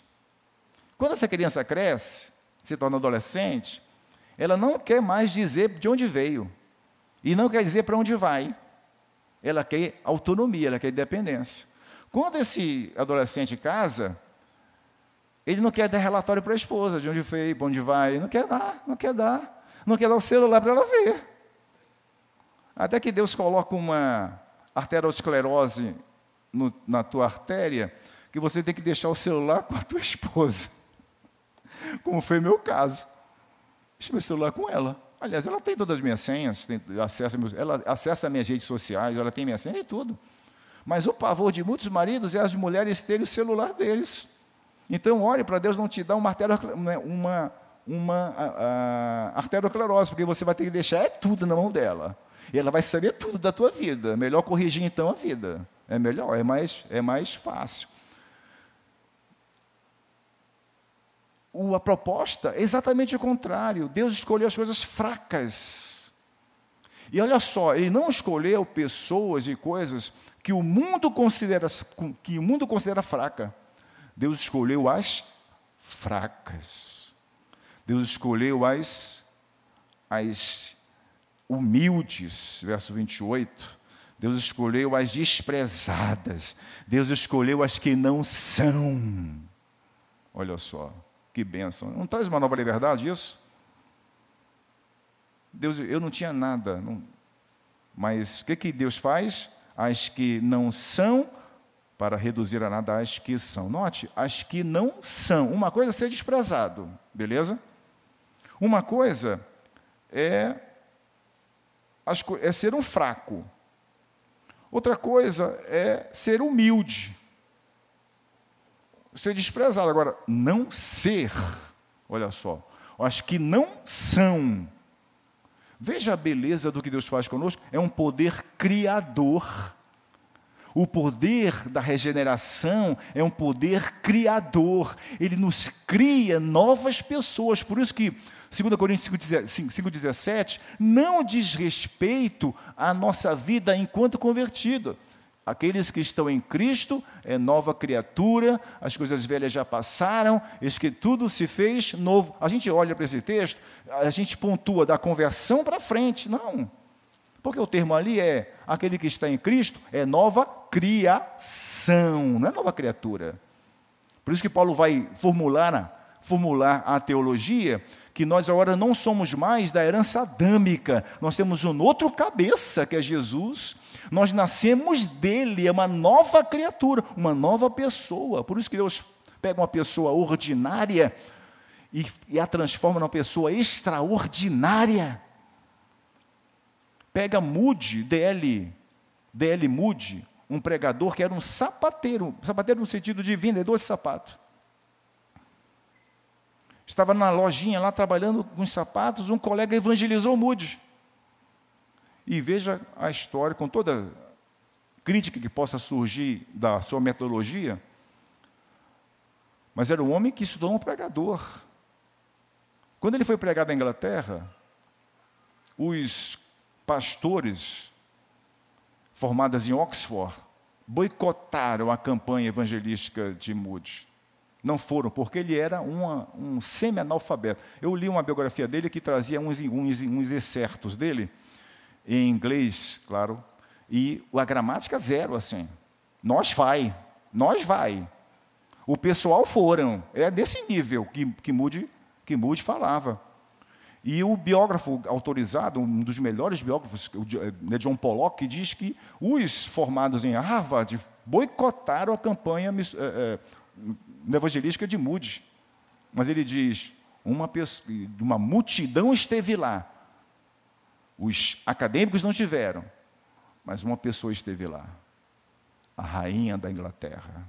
Quando essa criança cresce, se torna adolescente, ela não quer mais dizer de onde veio. E não quer dizer para onde vai. Ela quer autonomia, ela quer independência. Quando esse adolescente casa, ele não quer dar relatório para a esposa, de onde veio, para onde vai. Não quer dar o celular para ela ver. Até que Deus coloca uma arteriosclerose na tua artéria, que você tem que deixar o celular com a tua esposa. Como foi o meu caso. Deixa meu celular com ela. Aliás, ela tem todas as minhas senhas, ela acessa minhas redes sociais, ela tem minha senha e tudo. Mas o pavor de muitos maridos é as mulheres terem o celular deles. Então, ore para Deus não te dar uma arteriosclerose, porque você vai ter que deixar tudo na mão dela. E ela vai saber tudo da tua vida. É melhor corrigir, então, a vida. É melhor, é mais fácil. A proposta é exatamente o contrário. Deus escolheu as coisas fracas. E olha só, Ele não escolheu pessoas e coisas que o mundo considera fraca. Deus escolheu as fracas. Deus escolheu as humildes, verso 28. Deus escolheu as desprezadas. Deus escolheu as que não são. Olha só. Que bênção. Não traz uma nova liberdade isso? Deus, eu não tinha nada. Mas o que Deus faz? As que não são, para reduzir a nada as que são. Note, as que não são. Uma coisa é ser desprezado, beleza? Uma coisa é ser um fraco. Outra coisa é ser humilde. Ser desprezado. Agora, não ser, olha só, as que não são. Veja a beleza do que Deus faz conosco, é um poder criador. O poder da regeneração é um poder criador. Ele nos cria novas pessoas. Por isso que 2 Coríntios 5,17 não diz respeito à nossa vida enquanto convertido. Aqueles que estão em Cristo é nova criatura, as coisas velhas já passaram, eis que tudo se fez novo. A gente olha para esse texto, a gente pontua da conversão para frente. Não. Porque o termo ali é, aquele que está em Cristo é nova criação, não é nova criatura. Por isso que Paulo vai formular a teologia, que nós agora não somos mais da herança adâmica, nós temos um outro cabeça, que é Jesus, nós nascemos dele, é uma nova criatura, uma nova pessoa. Por isso que Deus pega uma pessoa ordinária e a transforma numa pessoa extraordinária. Pega Moody, D.L. Moody, um pregador que era um sapateiro no sentido de vendedor de sapato. Estava na lojinha lá trabalhando com os sapatos, um colega evangelizou Moody. E veja a história, com toda crítica que possa surgir da sua metodologia, mas era um homem que se tornou um pregador. Quando ele foi pregar na Inglaterra, os pastores formados em Oxford boicotaram a campanha evangelística de Moody. Não foram, porque ele era um semi-analfabeto. Eu li uma biografia dele que trazia uns excertos dele, em inglês, claro, e a gramática zero, assim. Nós vai. O pessoal foram. É desse nível que Moody falava. E o biógrafo autorizado, um dos melhores biógrafos, John Pollock, diz que os formados em Harvard boicotaram a campanha evangelística de Moody. Mas ele diz, uma multidão esteve lá. Os acadêmicos não tiveram, mas uma pessoa esteve lá. A rainha da Inglaterra,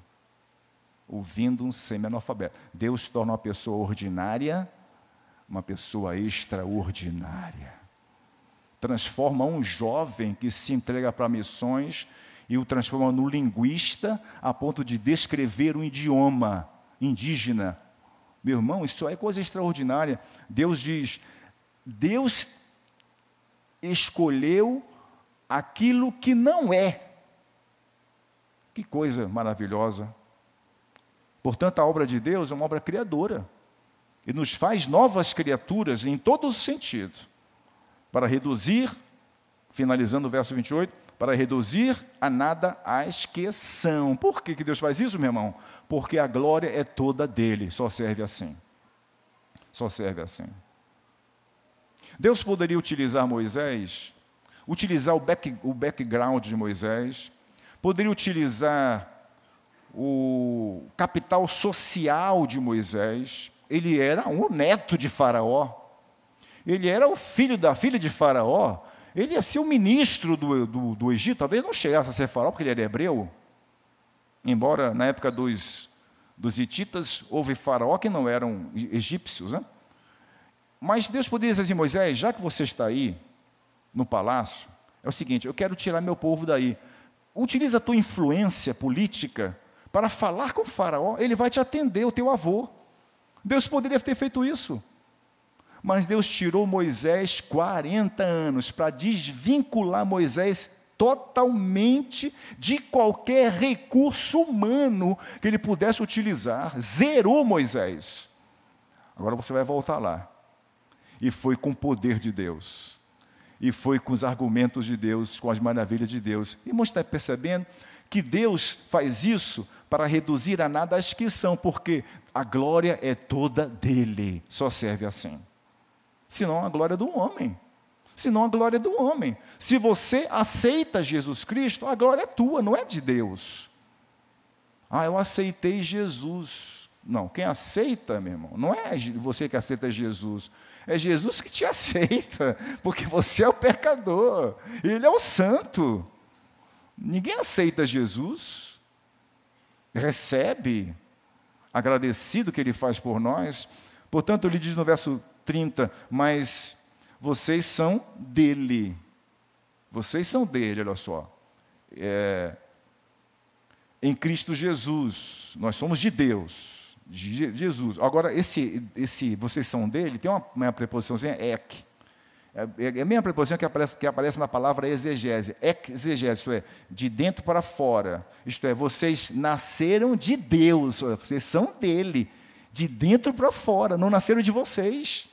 ouvindo um semi-analfabeto. Deus torna uma pessoa ordinária uma pessoa extraordinária. Transforma um jovem que se entrega para missões e o transforma no linguista a ponto de descrever um idioma indígena. Meu irmão, isso é coisa extraordinária. Deus diz, Deus escolheu aquilo que não é. Que coisa maravilhosa. Portanto, a obra de Deus é uma obra criadora. E nos faz novas criaturas em todos os sentidos. Para reduzir, finalizando o verso 28, para reduzir a nada as que são. Por que Deus faz isso, meu irmão? Porque a glória é toda dele, só serve assim. Só serve assim. Deus poderia utilizar Moisés, utilizar o background de Moisés, poderia utilizar o capital social de Moisés. Ele era um neto de Faraó, ele era o filho da filha de Faraó, ele ia ser o ministro do Egito, talvez não chegasse a ser Faraó, porque ele era hebreu, embora na época dos hititas houve Faraó que não eram egípcios, né? Mas Deus poderia dizer assim, Moisés, já que você está aí, no palácio, é o seguinte, eu quero tirar meu povo daí, utiliza a tua influência política para falar com o Faraó, ele vai te atender, o teu avô. Deus poderia ter feito isso, mas Deus tirou Moisés 40 anos para desvincular Moisés totalmente de qualquer recurso humano que ele pudesse utilizar. Zerou Moisés. Agora você vai voltar lá. E foi com o poder de Deus. E foi com os argumentos de Deus, com as maravilhas de Deus. E você está percebendo que Deus faz isso para reduzir a nada as que são, porque a glória é toda dele, só serve assim. Senão a glória é do homem. Senão a glória é do homem. Se você aceita Jesus Cristo, a glória é tua, não é de Deus. Ah, eu aceitei Jesus. Não, quem aceita, meu irmão, não é você que aceita Jesus. É Jesus que te aceita, porque você é o pecador. Ele é o santo. Ninguém aceita Jesus. Recebe, agradecido que ele faz por nós. Portanto, ele diz no verso 30, mas vocês são dele. Vocês são dele, olha só. em Cristo Jesus. Nós somos de Deus, de Jesus. Agora, esse vocês são dele, tem uma preposiçãozinha, ek. É a mesma preposição que aparece na palavra exegese. Exegese, isto é, de dentro para fora. Isto é, vocês nasceram de Deus, vocês são dele, de dentro para fora, não nasceram de vocês.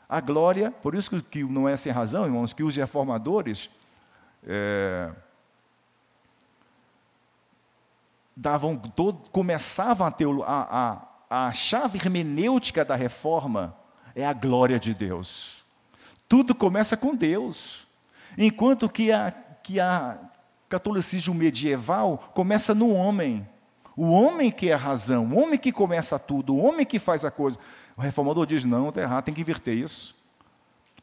A glória, por isso que não é sem razão, irmãos, que os reformadores começavam a chave hermenêutica da reforma é a glória de Deus. Tudo começa com Deus, enquanto que a catolicismo medieval começa no homem. O homem que é a razão, o homem que começa tudo, o homem que faz a coisa. O reformador diz, não, está errado, tem que inverter isso.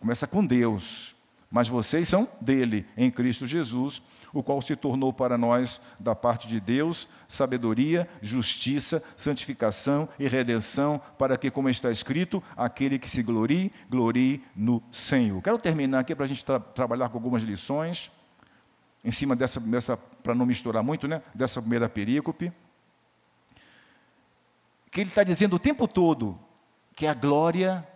Começa com Deus, mas vocês são dele, em Cristo Jesus, o qual se tornou para nós, da parte de Deus, sabedoria, justiça, santificação e redenção, para que, como está escrito, aquele que se glorie, glorie no Senhor. Quero terminar aqui para a gente trabalhar com algumas lições, em cima dessa para não misturar muito, né, dessa primeira perícope, que ele está dizendo o tempo todo que a glória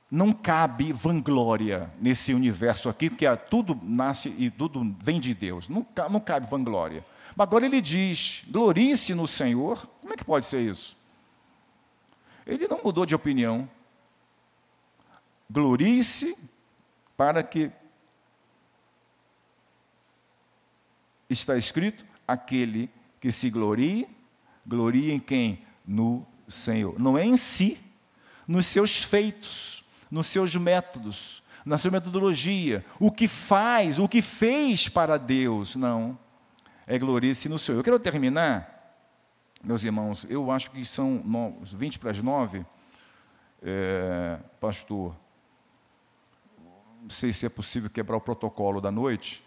não cabe vanglória nesse universo aqui, porque tudo nasce e tudo vem de Deus. Não cabe vanglória. Mas agora ele diz, glorie-se no Senhor. Como é que pode ser isso? Ele não mudou de opinião. Glorie-se para que está escrito, aquele que se glorie, glorie em quem? No Senhor. Não é em si, nos seus feitos, nos seus métodos, na sua metodologia, o que faz, o que fez para Deus, não, é glorie-se no Senhor. Eu quero terminar, meus irmãos, eu acho que são 20 para as 9, pastor, não sei se é possível quebrar o protocolo da noite,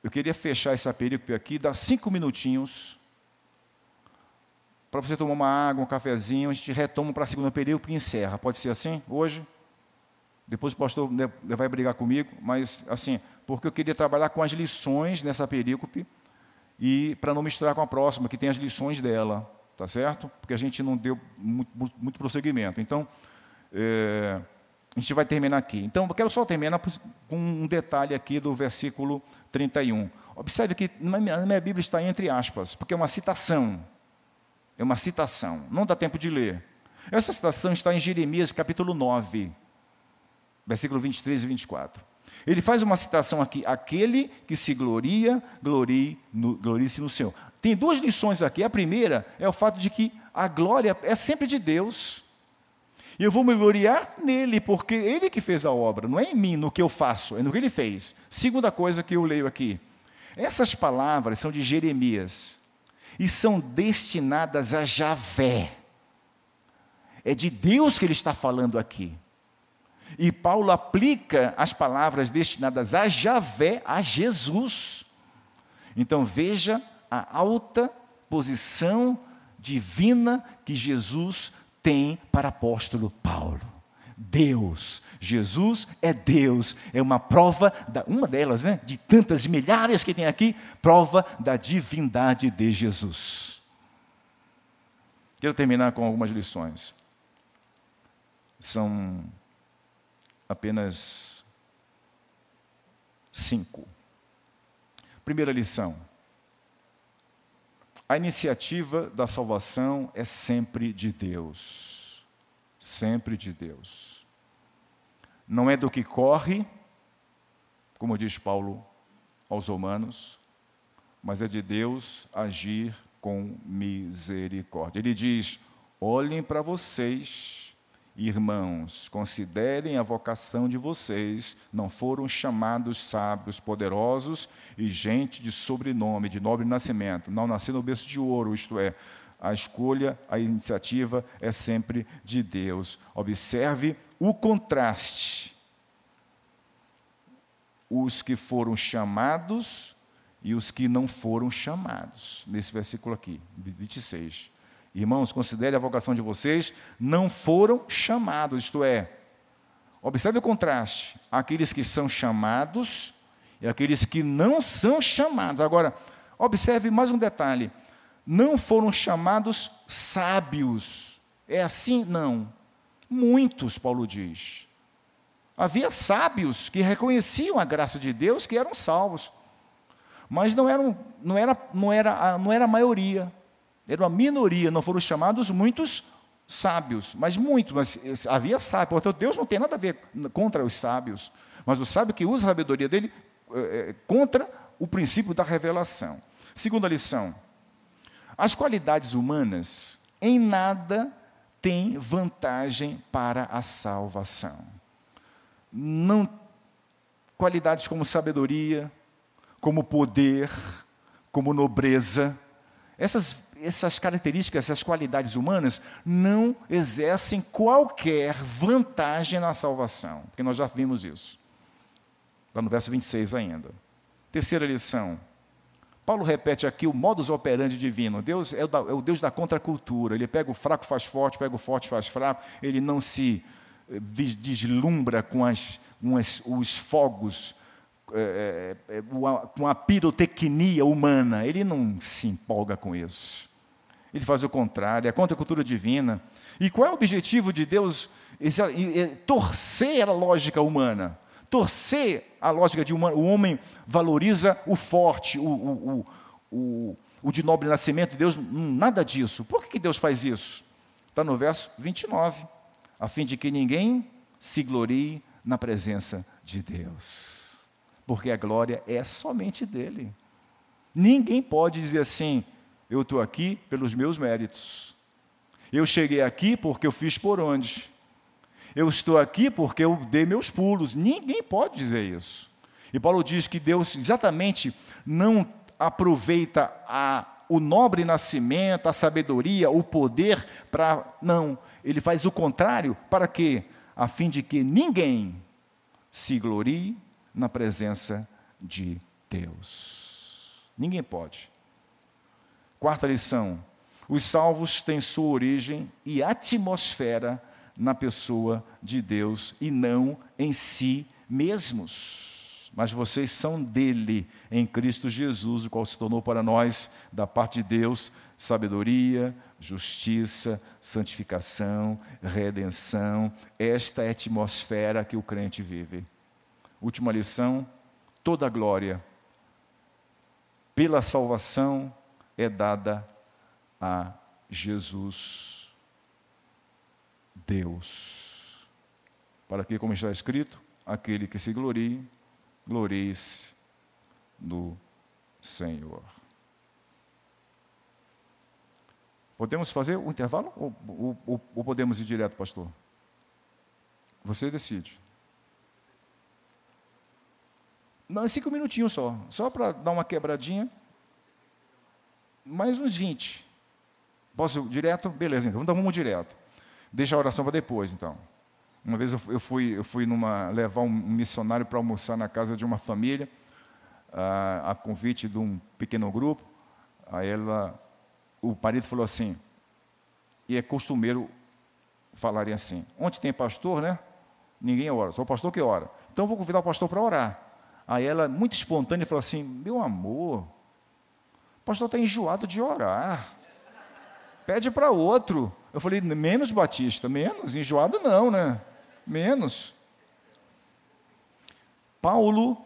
eu queria fechar essa perícope aqui, dar 5 minutinhos, para você tomar uma água, um cafezinho, a gente retoma para a segunda perícope e encerra. Pode ser assim, hoje? Depois o pastor vai brigar comigo, mas assim, porque eu queria trabalhar com as lições nessa perícope, e para não misturar com a próxima, que tem as lições dela, tá certo? Porque a gente não deu muito prosseguimento. Então, a gente vai terminar aqui. Então, eu quero só terminar com um detalhe aqui do versículo 31. Observe que na minha Bíblia está entre aspas, porque é uma citação. É uma citação, não dá tempo de ler. Essa citação está em Jeremias, capítulo 9, versículo 23 e 24. Ele faz uma citação aqui, aquele que se gloria, glorie-se no Senhor. Tem duas lições aqui. A primeira é o fato de que a glória é sempre de Deus. E eu vou me gloriar nele, porque ele que fez a obra, não é em mim, no que eu faço, é no que ele fez. Segunda coisa que eu leio aqui. Essas palavras são de Jeremias. E são destinadas a Javé. É de Deus que ele está falando aqui. E Paulo aplica as palavras destinadas a Javé, a Jesus. Então veja a alta posição divina que Jesus tem para o apóstolo Paulo. Deus, Jesus é Deus, é uma prova, uma delas, né, de tantas milhares que tem aqui, prova da divindade de Jesus. Quero terminar com algumas lições. São apenas 5. Primeira lição. A iniciativa da salvação é sempre de Deus. Sempre de Deus. Não é do que corre, como diz Paulo aos Romanos, mas é de Deus agir com misericórdia. Ele diz, olhem para vocês, irmãos, considerem a vocação de vocês, não foram chamados sábios, poderosos e gente de sobrenome, de nobre nascimento, não nasceram no berço de ouro, isto é, a escolha, a iniciativa é sempre de Deus. Observe o contraste. Os que foram chamados e os que não foram chamados. Nesse versículo aqui, 26. Irmãos, considere a vocação de vocês, não foram chamados, isto é, observe o contraste. Aqueles que são chamados e aqueles que não são chamados. Agora, Observe mais um detalhe. Não foram chamados sábios. É assim? Não. Muitos, Paulo diz. Havia sábios que reconheciam a graça de Deus, que eram salvos. Mas não era a maioria. Era uma minoria. Não foram chamados muitos sábios. Mas havia sábios. Portanto, Deus não tem nada a ver contra os sábios. Mas o sábio que usa a sabedoria dele contra o princípio da revelação. Segunda lição. As qualidades humanas em nada têm vantagem para a salvação. Não qualidades como sabedoria, como poder, como nobreza. Essas características, essas qualidades humanas não exercem qualquer vantagem na salvação, porque nós já vimos isso. Está no verso 26 ainda. Terceira lição. Paulo repete aqui o modus operandi divino. Deus é o Deus da contracultura. Ele pega o fraco, faz forte, pega o forte, faz fraco. Ele não se deslumbra com os fogos, com a pirotecnia humana. Ele não se empolga com isso. Ele faz o contrário, é a contracultura divina. E qual é o objetivo de Deus? Torcer a lógica humana. Torcer a lógica de humano. O homem valoriza o forte, o de nobre nascimento. Deus, nada disso. Por que Deus faz isso? Está no verso 29. A fim de que ninguém se glorie na presença de Deus. Porque a glória é somente dele. Ninguém pode dizer assim, eu estou aqui pelos meus méritos. Eu cheguei aqui porque eu fiz por onde. Eu estou aqui porque eu dei meus pulos. Ninguém pode dizer isso. E Paulo diz que Deus exatamente não aproveita o nobre nascimento, a sabedoria, o poder para... Não, ele faz o contrário. Para quê? A fim de que ninguém se glorie na presença de Deus. Ninguém pode. Quarta lição. Os salvos têm sua origem e atmosfera na pessoa de Deus e não em si mesmos. Mas vocês são dele, em Cristo Jesus, o qual se tornou para nós, da parte de Deus, sabedoria, justiça, santificação, redenção. Esta é a atmosfera que o crente vive. Última lição, toda a glória pela salvação é dada a Jesus, Deus. Para que, como está escrito, aquele que se glorie, glorie-se no Senhor. Podemos fazer um intervalo ou podemos ir direto, pastor? Você decide. Não, 5 minutinhos só para dar uma quebradinha. Mais uns 20. Posso ir direto? Beleza, então vamos direto. Deixa a oração para depois, então. Uma vez eu fui levar um missionário para almoçar na casa de uma família, a convite de um pequeno grupo. Aí o marido falou assim, e é costumeiro falarem assim, onde tem pastor, né? Ninguém ora, só o pastor que ora. Então eu vou convidar o pastor para orar. Aí ela, muito espontânea, falou assim, meu amor, o pastor está enjoado de orar. Pede para outro. Eu falei, menos Batista, menos, enjoado não, né? Menos. Paulo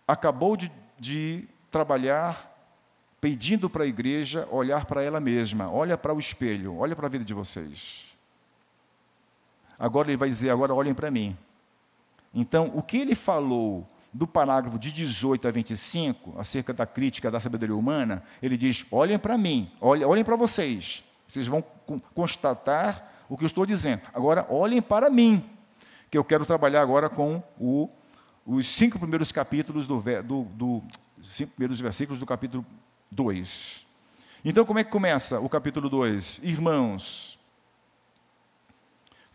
acabou de trabalhar pedindo para a igreja olhar para ela mesma, olha para o espelho, olha para a vida de vocês. Agora ele vai dizer, agora olhem para mim. Então, o que ele falou do parágrafo de 18 a 25, acerca da crítica da sabedoria humana, ele diz, olhem para mim, olhem para vocês. Vocês vão constatar o que eu estou dizendo. Agora, olhem para mim, que eu quero trabalhar agora com os 5 primeiros capítulos 5 primeiros versículos do capítulo 2. Então, como é que começa o capítulo 2? Irmãos,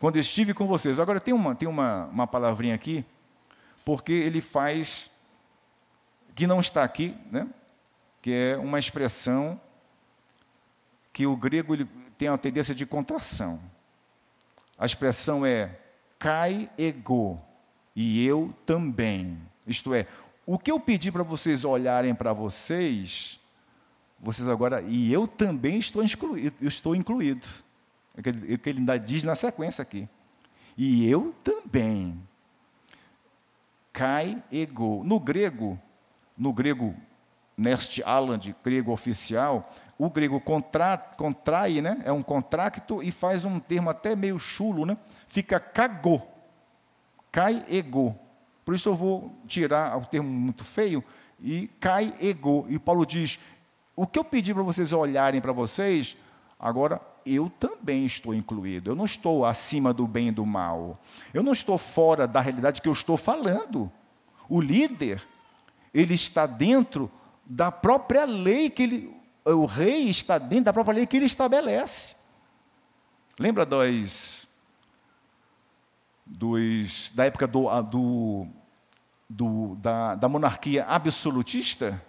quando estive com vocês... Agora, tem uma palavrinha aqui, porque ele faz... que não está aqui, né? Que é uma expressão... que o grego ele tem uma tendência de contração. A expressão é kai ego, e eu também. Isto é, o que eu pedi para vocês olharem para vocês, vocês agora, e eu também estou incluído. É o que ele ainda diz na sequência aqui. E eu também. Kai ego. No grego, neste Aland, grego oficial, o grego contrai, né? É um contracto e faz um termo até meio chulo, né? Fica kago. Kai ego. Por isso eu vou tirar o termo muito feio e kai ego. E Paulo diz, o que eu pedi para vocês olharem para vocês, agora eu também estou incluído. Eu não estou acima do bem e do mal. Eu não estou fora da realidade que eu estou falando. O líder, ele está dentro da própria lei que o rei está dentro da própria lei que ele estabelece. Lembra da época da monarquia absolutista,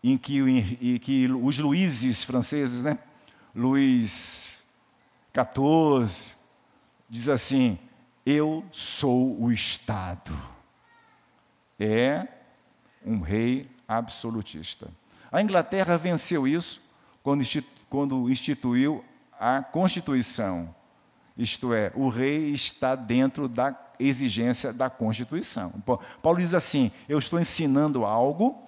em que os Luíses franceses, né? Luís XIV, diz assim, eu sou o Estado. É um rei absolutista. A Inglaterra venceu isso quando instituiu a Constituição. Isto é, o rei está dentro da exigência da Constituição. Paulo diz assim, eu estou ensinando algo,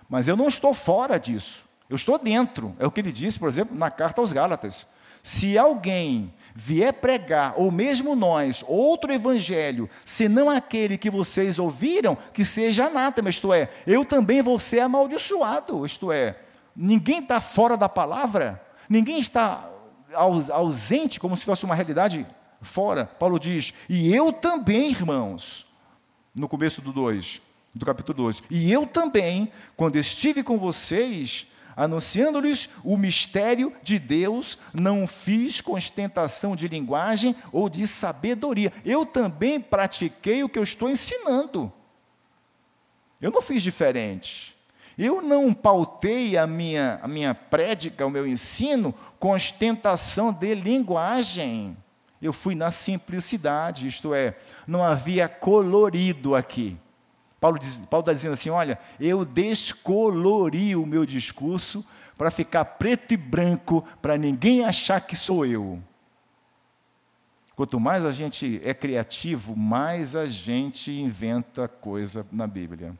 mas eu não estou fora disso. Eu estou dentro. É o que ele disse, por exemplo, na carta aos Gálatas. Se alguém vier pregar, ou mesmo nós, outro evangelho, senão aquele que vocês ouviram, que seja anátema, isto é, eu também vou ser amaldiçoado, isto é, ninguém está fora da palavra, ninguém está ausente, como se fosse uma realidade fora. Paulo diz, e eu também, irmãos, no começo do capítulo 2, e eu também, quando estive com vocês, anunciando-lhes o mistério de Deus, não fiz com ostentação de linguagem ou de sabedoria. Eu também pratiquei o que eu estou ensinando. Eu não fiz diferente. Eu não pautei a minha prédica, o meu ensino, com ostentação de linguagem. Eu fui na simplicidade, isto é, não havia colorido aqui. Paulo está dizendo assim, olha, eu descolori o meu discurso para ficar preto e branco, para ninguém achar que sou eu. Quanto mais a gente é criativo, mais a gente inventa coisa na Bíblia.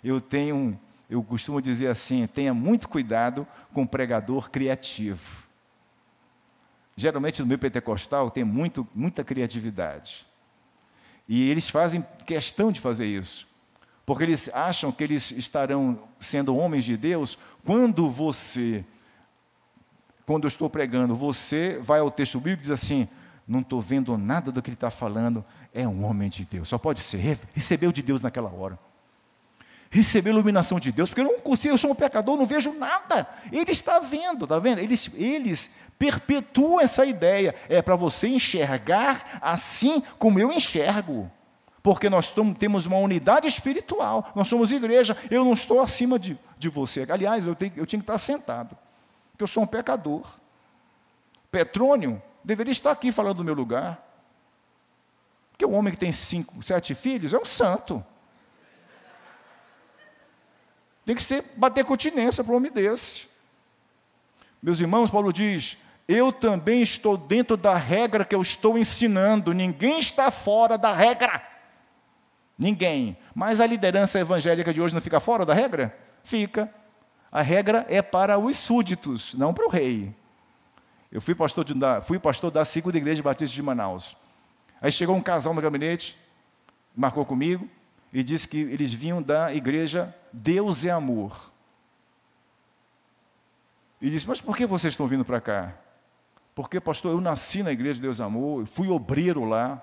Eu costumo dizer assim, tenha muito cuidado com o pregador criativo. Geralmente no meio pentecostal tem muita criatividade. E eles fazem questão de fazer isso. Porque eles acham que eles estarão sendo homens de Deus quando eu estou pregando, você vai ao texto bíblico e diz assim, não estou vendo nada do que ele está falando, é um homem de Deus, só pode ser, recebeu de Deus naquela hora. Recebeu a iluminação de Deus, porque eu não consigo, eu sou um pecador, não vejo nada. Ele está vendo, está vendo? Eles perpetuam essa ideia, é para você enxergar assim como eu enxergo. Porque nós temos uma unidade espiritual, nós somos igreja, eu não estou acima de você. Aliás, eu tinha que estar sentado, porque eu sou um pecador. Petrônio deveria estar aqui falando do meu lugar, porque o homem que tem 7 filhos é um santo. Tem que bater continência para um homem desse. Meus irmãos, Paulo diz, eu também estou dentro da regra que eu estou ensinando, ninguém está fora da regra. Ninguém. Mas a liderança evangélica de hoje não fica fora da regra? Fica. A regra é para os súditos, não para o rei. Eu fui pastor da segunda igreja batista de Manaus. Aí chegou um casal no gabinete, marcou comigo, e disse que eles vinham da igreja Deus é Amor. E disse, mas por que vocês estão vindo para cá? Porque, pastor, eu nasci na igreja Deus é Amor, fui obreiro lá.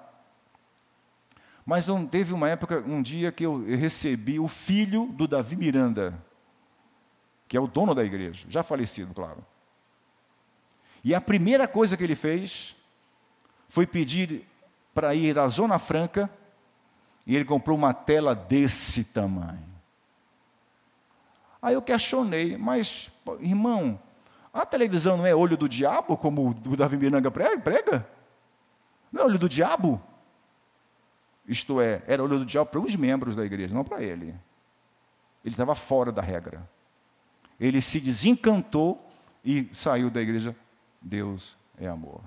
Mas não teve um dia que eu recebi o filho do Davi Miranda, que é o dono da igreja, já falecido, claro. E a primeira coisa que ele fez foi pedir para ir à Zona Franca, e ele comprou uma tela desse tamanho. Aí eu questionei, mas, irmão, a televisão não é olho do diabo, como o Davi Miranda prega? Não é olho do diabo? Isto é, era olho do diabo para os membros da igreja, não para ele. Ele estava fora da regra. ele se desencantou e saiu da igreja. Deus é amor.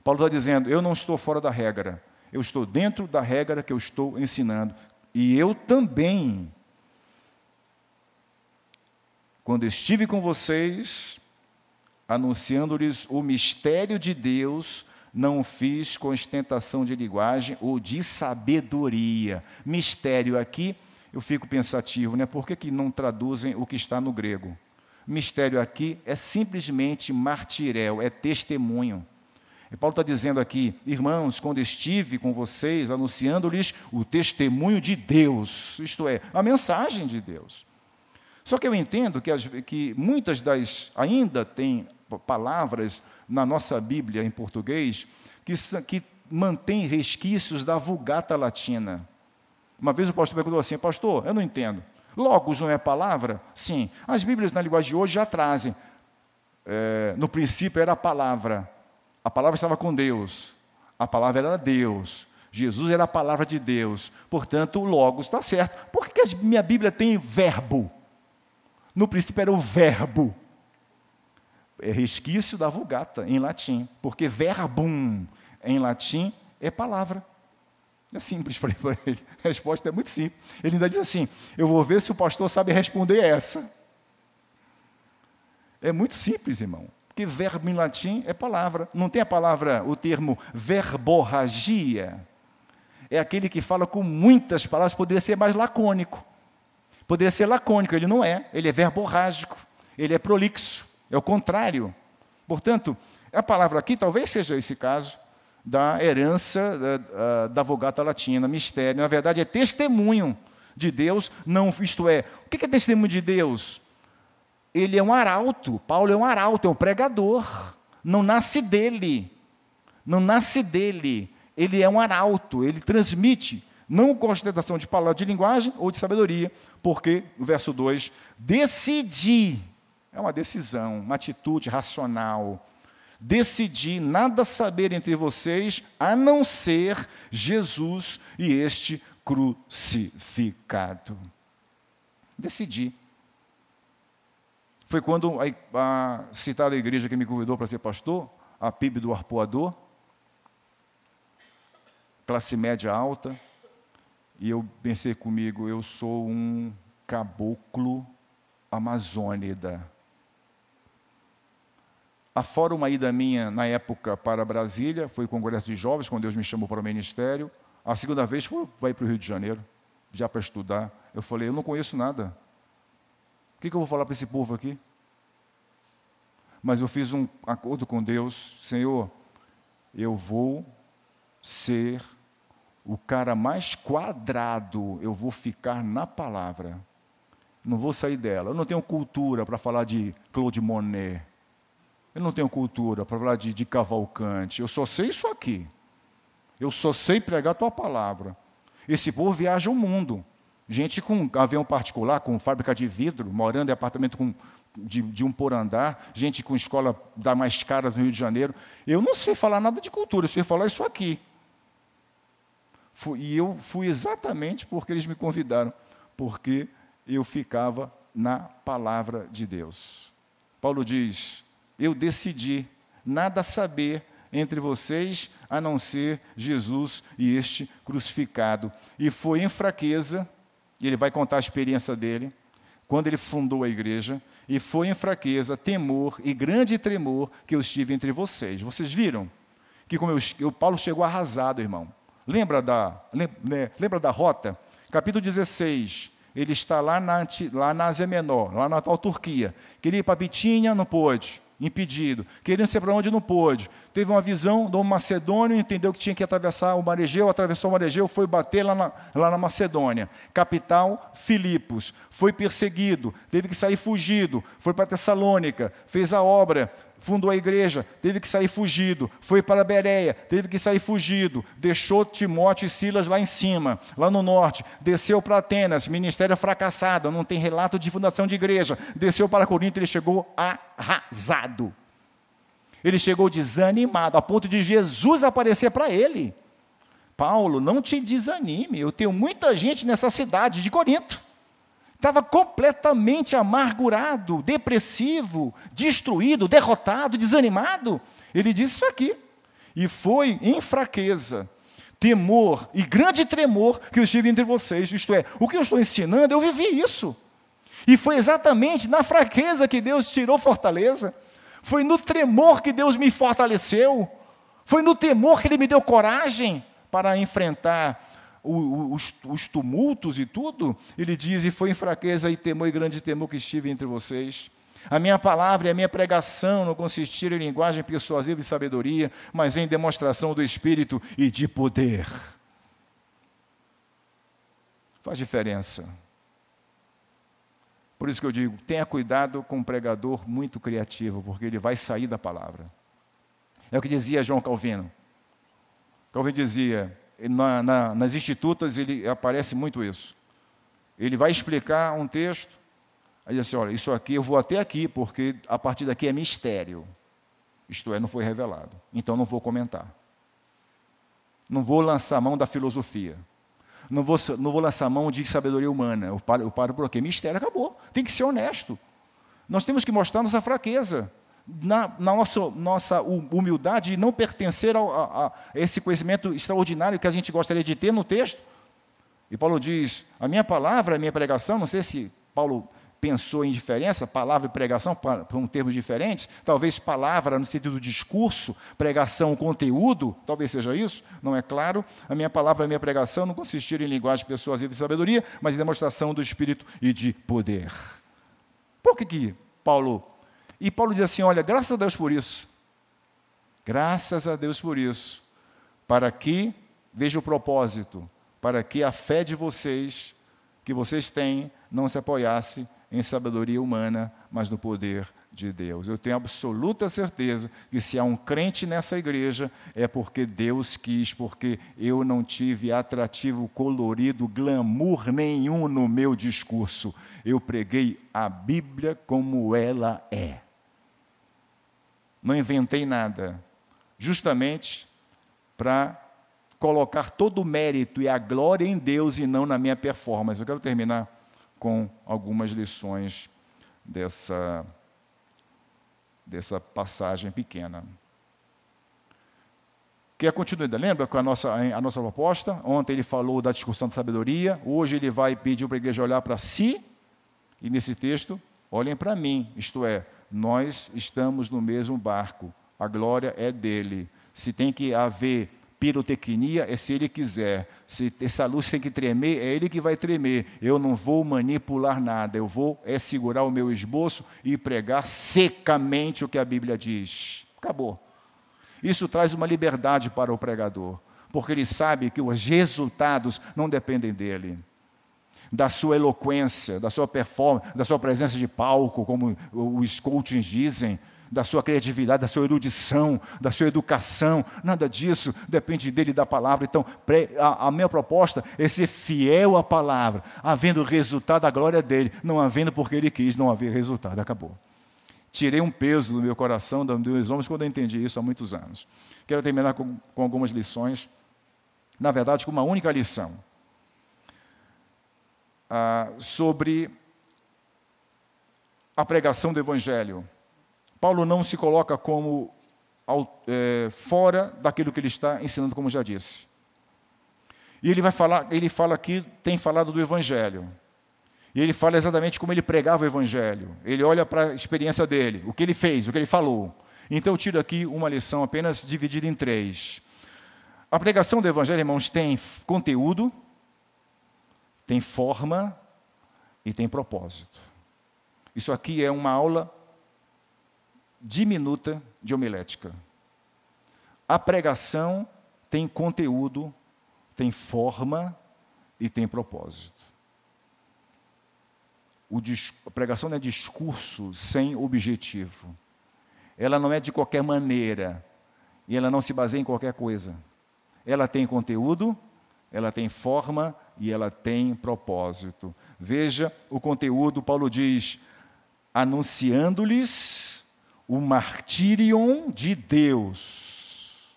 Paulo está dizendo, eu não estou fora da regra, eu estou dentro da regra que eu estou ensinando. E eu também, quando estive com vocês, anunciando-lhes o mistério de Deus, não fiz com ostentação de linguagem ou de sabedoria. Mistério aqui, eu fico pensativo, né? Por que não traduzem o que está no grego? Mistério aqui é simplesmente martirel, é testemunho. E Paulo está dizendo aqui, irmãos, quando estive com vocês, anunciando-lhes o testemunho de Deus, isto é, a mensagem de Deus. Só que eu entendo que muitas ainda tem palavras na nossa Bíblia em português que mantêm resquícios da Vulgata Latina. Uma vez o pastor perguntou assim, pastor, eu não entendo. Logos não é palavra? Sim. As Bíblias na linguagem de hoje já trazem. No princípio era a palavra estava com Deus, a palavra era Deus, Jesus era a palavra de Deus, portanto o Logos está certo. Por que a minha Bíblia tem verbo? No princípio era o verbo. É resquício da Vulgata em latim, porque verbum em latim é palavra. É simples, falei para ele. A resposta é muito simples. Ele ainda diz assim, eu vou ver se o pastor sabe responder essa. É muito simples, irmão. Porque verbo em latim é palavra. Não tem a palavra, o termo verborragia. É aquele que fala com muitas palavras, poderia ser mais lacônico. Poderia ser lacônico, ele não é. Ele é verborrágico, ele é prolixo. É o contrário. Portanto, a palavra aqui talvez seja esse caso da herança da Vulgata Latina, mistério. Na verdade, é testemunho de Deus, não, isto é, o que é testemunho de Deus? Ele é um arauto, Paulo é um arauto, é um pregador, não nasce dele, ele é um arauto, ele transmite, não com ostentação de palavra, de linguagem ou de sabedoria, porque, no verso 2, decidi, é uma decisão, uma atitude racional, decidi nada saber entre vocês, a não ser Jesus e este crucificado. Decidi. Foi quando a citada igreja que me convidou para ser pastor, a PIB do Arpoador, classe média alta, e eu pensei comigo, eu sou um caboclo amazônida. Afora uma ida minha, na época, para Brasília, foi o Congresso de Jovens, quando Deus me chamou para o ministério. A segunda vez foi para o Rio de Janeiro, já para estudar. Eu falei, eu não conheço nada. O que eu vou falar para esse povo aqui? Mas eu fiz um acordo com Deus, Senhor, eu vou ser o cara mais quadrado, eu vou ficar na palavra. Não vou sair dela. Eu não tenho cultura para falar de Claude Monet. Eu não tenho cultura para falar de Cavalcante. Eu só sei isso aqui. Eu só sei pregar a tua palavra. Esse povo viaja o mundo. Gente com avião particular, com fábrica de vidro, morando em apartamento de um por andar, gente com escola das mais caras no Rio de Janeiro. Eu não sei falar nada de cultura, eu sei falar isso aqui. E eu fui exatamente porque eles me convidaram, porque eu ficava na palavra de Deus. Paulo diz, eu decidi nada saber entre vocês, a não ser Jesus e este crucificado. E foi em fraqueza, e ele vai contar a experiência dele, quando ele fundou a igreja, e foi em fraqueza, temor e grande tremor que eu estive entre vocês. Vocês viram que como Paulo chegou arrasado, irmão. Lembra da rota? Capítulo 16, ele está lá na Ásia Menor, lá na atual Turquia. Queria ir para Bitínia, não pôde, impedido. Queria ser para onde, não pôde. Teve uma visão do macedônio, entendeu que tinha que atravessar o Mar Egeu, atravessou o Mar Egeu, foi bater lá na Macedônia. Capital, Filipos. Foi perseguido, teve que sair fugido, foi para Tessalônica, fez a obra, fundou a igreja, teve que sair fugido, foi para Bereia, teve que sair fugido, deixou Timóteo e Silas lá em cima, lá no norte, desceu para Atenas, ministério fracassado, não tem relato de fundação de igreja, desceu para Corinto, ele chegou arrasado. Ele chegou desanimado, a ponto de Jesus aparecer para ele. Paulo, não te desanime, eu tenho muita gente nessa cidade de Corinto,
Estava completamente amargurado, depressivo, destruído, derrotado, desanimado. Ele disse isso aqui. E foi em fraqueza, temor e grande tremor que eu estive entre vocês. Isto é, o que eu estou ensinando, eu vivi isso. E foi exatamente na fraqueza que Deus tirou fortaleza. Foi no tremor que Deus me fortaleceu. Foi no temor que Ele me deu coragem para enfrentar os tumultos e tudo. Ele diz, e foi em fraqueza e temor e grande temor que estive entre vocês. A minha palavra e a minha pregação não consistiram em linguagem persuasiva e sabedoria, mas em demonstração do Espírito e de poder. Faz diferença. Por isso que eu digo, tenha cuidado com um pregador muito criativo, porque ele vai sair da palavra. É o que dizia João Calvino. Calvino dizia, nas institutas ele aparece muito isso. Ele vai explicar um texto, aí diz assim, olha, isso aqui eu vou até aqui, porque a partir daqui é mistério. Isto é, não foi revelado. Então não vou comentar. Não vou lançar a mão da filosofia. Não vou lançar a mão de sabedoria humana. Eu paro por aqui. Mistério acabou. Tem que ser honesto. Nós temos que mostrar nossa fraqueza. Na nossa humildade de não pertencer a esse conhecimento extraordinário que a gente gostaria de ter no texto. E Paulo diz, a minha palavra, a minha pregação, não sei se Paulo pensou em diferença, palavra e pregação, são termos diferentes, talvez palavra no sentido do discurso, pregação, conteúdo, talvez seja isso, não é claro. A minha palavra e a minha pregação não consistiram em linguagem persuasiva e sabedoria, mas em demonstração do Espírito e de poder. Por que Paulo... E Paulo diz assim, olha, graças a Deus por isso. Graças a Deus por isso. Para que, veja o propósito, para que a fé de vocês, que vocês têm, não se apoiasse em sabedoria humana, mas no poder de Deus. Eu tenho absoluta certeza que se há um crente nessa igreja, é porque Deus quis, porque eu não tive atrativo, colorido, glamour nenhum no meu discurso. Eu preguei a Bíblia como ela é. Não inventei nada, justamente para colocar todo o mérito e a glória em Deus e não na minha performance. Eu quero terminar com algumas lições dessa passagem pequena. Que é a continuidade, lembra com a nossa proposta? Ontem ele falou da discussão de sabedoria, hoje ele vai pedir para a igreja olhar para si, e nesse texto, olhem para mim, isto é, nós estamos no mesmo barco, a glória é dele. Se tem que haver pirotecnia, é se ele quiser. Se essa luz tem que tremer, é ele que vai tremer. Eu não vou manipular nada, eu vou segurar o meu esboço e pregar secamente o que a Bíblia diz. Acabou. Isso traz uma liberdade para o pregador, porque ele sabe que os resultados não dependem dele. Da sua eloquência, da sua performance, da sua presença de palco, como os coachings dizem, da sua criatividade, da sua erudição, da sua educação, nada disso depende dele e da palavra. Então, a minha proposta é ser fiel à palavra, havendo resultado, a glória dele, não havendo porque ele quis, não haver resultado, acabou. Tirei um peso do meu coração, dos meus ombros, quando eu entendi isso há muitos anos. Quero terminar com algumas lições, na verdade, com uma única lição. Sobre a pregação do Evangelho. Paulo não se coloca como fora daquilo que ele está ensinando, como já disse. E ele fala aqui, tem falado do Evangelho. E ele fala exatamente como ele pregava o Evangelho. Ele olha para a experiência dele, o que ele fez, o que ele falou. Então eu tiro aqui uma lição apenas dividida em 3. A pregação do Evangelho, irmãos, tem conteúdo, tem forma e tem propósito. Isso aqui é uma aula diminuta de homilética. A pregação tem conteúdo, tem forma e tem propósito. A pregação não é discurso sem objetivo. Ela não é de qualquer maneira e ela não se baseia em qualquer coisa. Ela tem conteúdo, ela tem forma e ela tem propósito. Veja o conteúdo, Paulo diz, anunciando-lhes o martírion de Deus.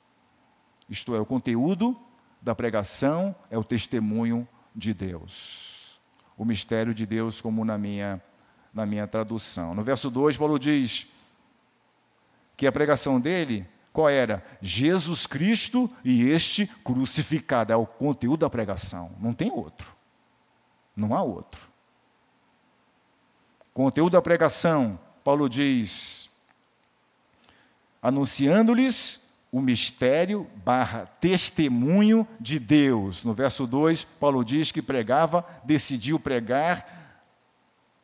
Isto é, o conteúdo da pregação é o testemunho de Deus. o mistério de Deus, como na minha tradução. No verso 2, Paulo diz que a pregação dele, qual era? Jesus Cristo e este crucificado. É o conteúdo da pregação, não tem outro. Não há outro. Conteúdo da pregação, Paulo diz, anunciando-lhes o mistério / testemunho de Deus. No verso 2, Paulo diz que decidiu pregar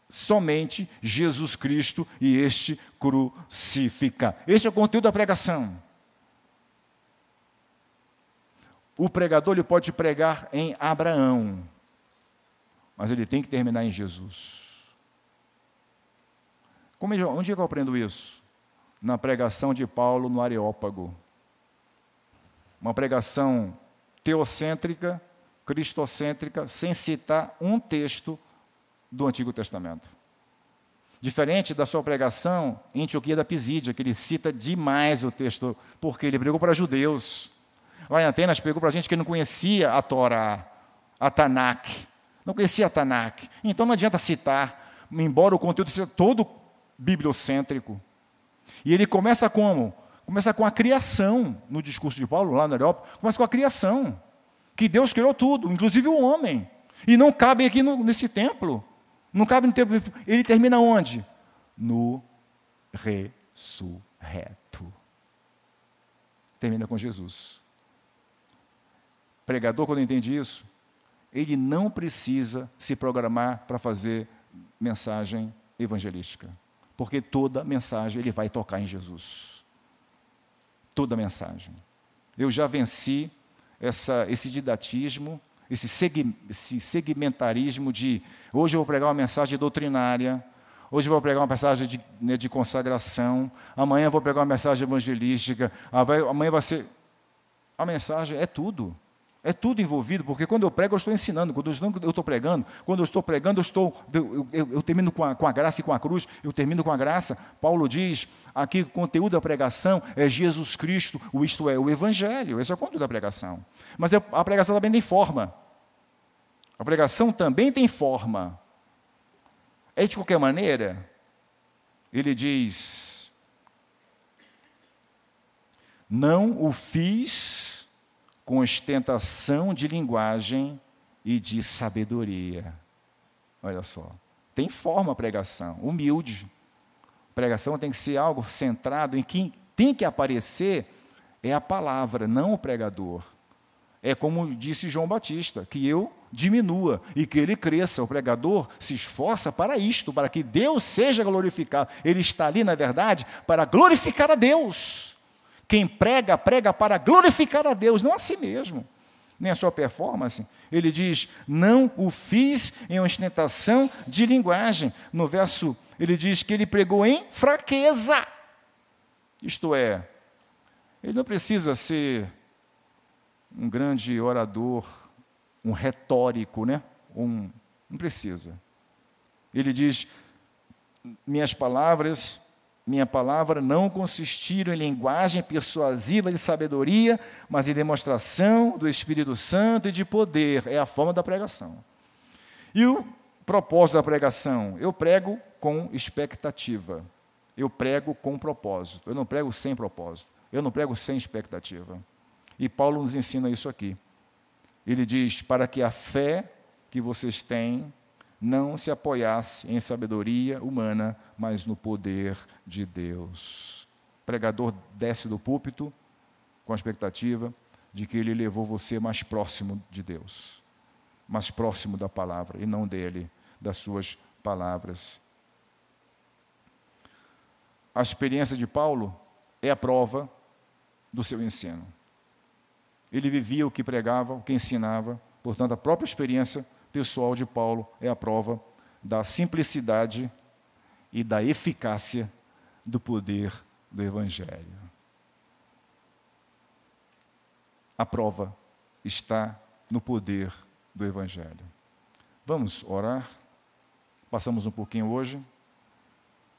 somente Jesus Cristo e este crucificado. Este é o conteúdo da pregação. O pregador ele pode pregar em Abraão, mas ele tem que terminar em Jesus. Onde é que eu aprendo isso? Na pregação de Paulo no Areópago. Uma pregação teocêntrica, cristocêntrica, sem citar um texto do Antigo Testamento. Diferente da sua pregação em Antioquia da Pisídia, que ele cita demais o texto, porque ele pregou para judeus. Lá em Atenas, pregou para gente que não conhecia a Torá, a Tanakh. Não conhecia a Tanakh. Então não adianta citar, embora o conteúdo seja todo bibliocêntrico. E ele começa como? Começa com a criação, no discurso de Paulo, lá na Europa, começa com a criação, que Deus criou tudo, inclusive o homem, e não cabe aqui nesse templo, não cabe no templo, ele termina onde? No ressurreto. Termina com Jesus. O pregador, quando entende isso, ele não precisa se programar para fazer mensagem evangelística, porque toda mensagem ele vai tocar em Jesus. Toda mensagem. Eu já venci esse didatismo, esse segmentarismo de hoje eu vou pregar uma mensagem doutrinária, hoje eu vou pregar uma mensagem de consagração, amanhã eu vou pregar uma mensagem evangelística, amanhã vai ser... A mensagem é tudo. É tudo envolvido, porque quando eu prego, eu estou ensinando. Quando eu estou pregando, eu termino com a graça e com a cruz, eu termino com a graça. Paulo diz aqui que o conteúdo da pregação é Jesus Cristo, isto é, o Evangelho. Esse é o conteúdo da pregação. Mas a pregação também tem forma. A pregação também tem forma. É de qualquer maneira, ele diz, não o fiz com ostentação de linguagem e de sabedoria. Olha só, tem forma a pregação, humilde. A pregação tem que ser algo centrado em quem tem que aparecer é a palavra, não o pregador. É como disse João Batista, que eu diminua e que ele cresça. O pregador se esforça para isto, para que Deus seja glorificado. Ele está ali, na verdade, para glorificar a Deus. Quem prega, prega para glorificar a Deus, não a si mesmo, nem a sua performance. Ele diz, não o fiz em ostentação de linguagem. No verso, ele diz que ele pregou em fraqueza. Isto é, ele não precisa ser um grande orador, um retórico, né? Não precisa. Ele diz, minha palavra não consistiram em linguagem persuasiva de sabedoria, mas em demonstração do Espírito Santo e de poder. É a forma da pregação. E o propósito da pregação? Eu prego com expectativa. Eu prego com propósito. Eu não prego sem propósito. Eu não prego sem expectativa. E Paulo nos ensina isso aqui. Ele diz, para que a fé que vocês têm não se apoiasse em sabedoria humana, mas no poder de Deus. O pregador desce do púlpito com a expectativa de que ele levou você mais próximo de Deus, mais próximo da palavra, e não dele, das suas palavras. A experiência de Paulo é a prova do seu ensino. Ele vivia o que pregava, o que ensinava, portanto, a própria experiência pessoal de Paulo é a prova da simplicidade e da eficácia do poder do Evangelho. A prova está no poder do Evangelho. Vamos orar? Passamos um pouquinho hoje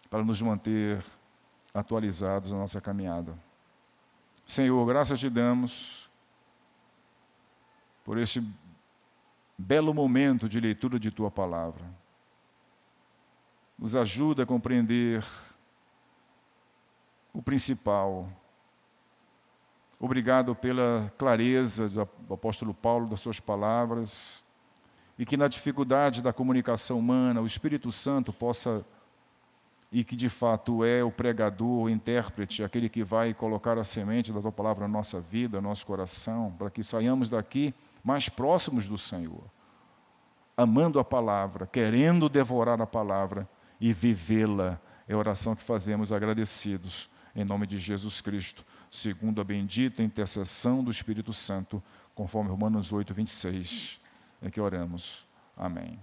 para nos manter atualizados na nossa caminhada. Senhor, graças te damos por este belo momento de leitura de Tua Palavra. Nos ajuda a compreender o principal. Obrigado pela clareza do apóstolo Paulo, das suas palavras, e que na dificuldade da comunicação humana, o Espírito Santo possa, e que de fato é o pregador, o intérprete, aquele que vai colocar a semente da Tua Palavra na nossa vida, no nosso coração, para que saiamos daqui mais próximos do Senhor, amando a palavra, querendo devorar a palavra e vivê-la. É a oração que fazemos agradecidos, em nome de Jesus Cristo, segundo a bendita intercessão do Espírito Santo, conforme Romanos 8, 26, é que oramos. Amém.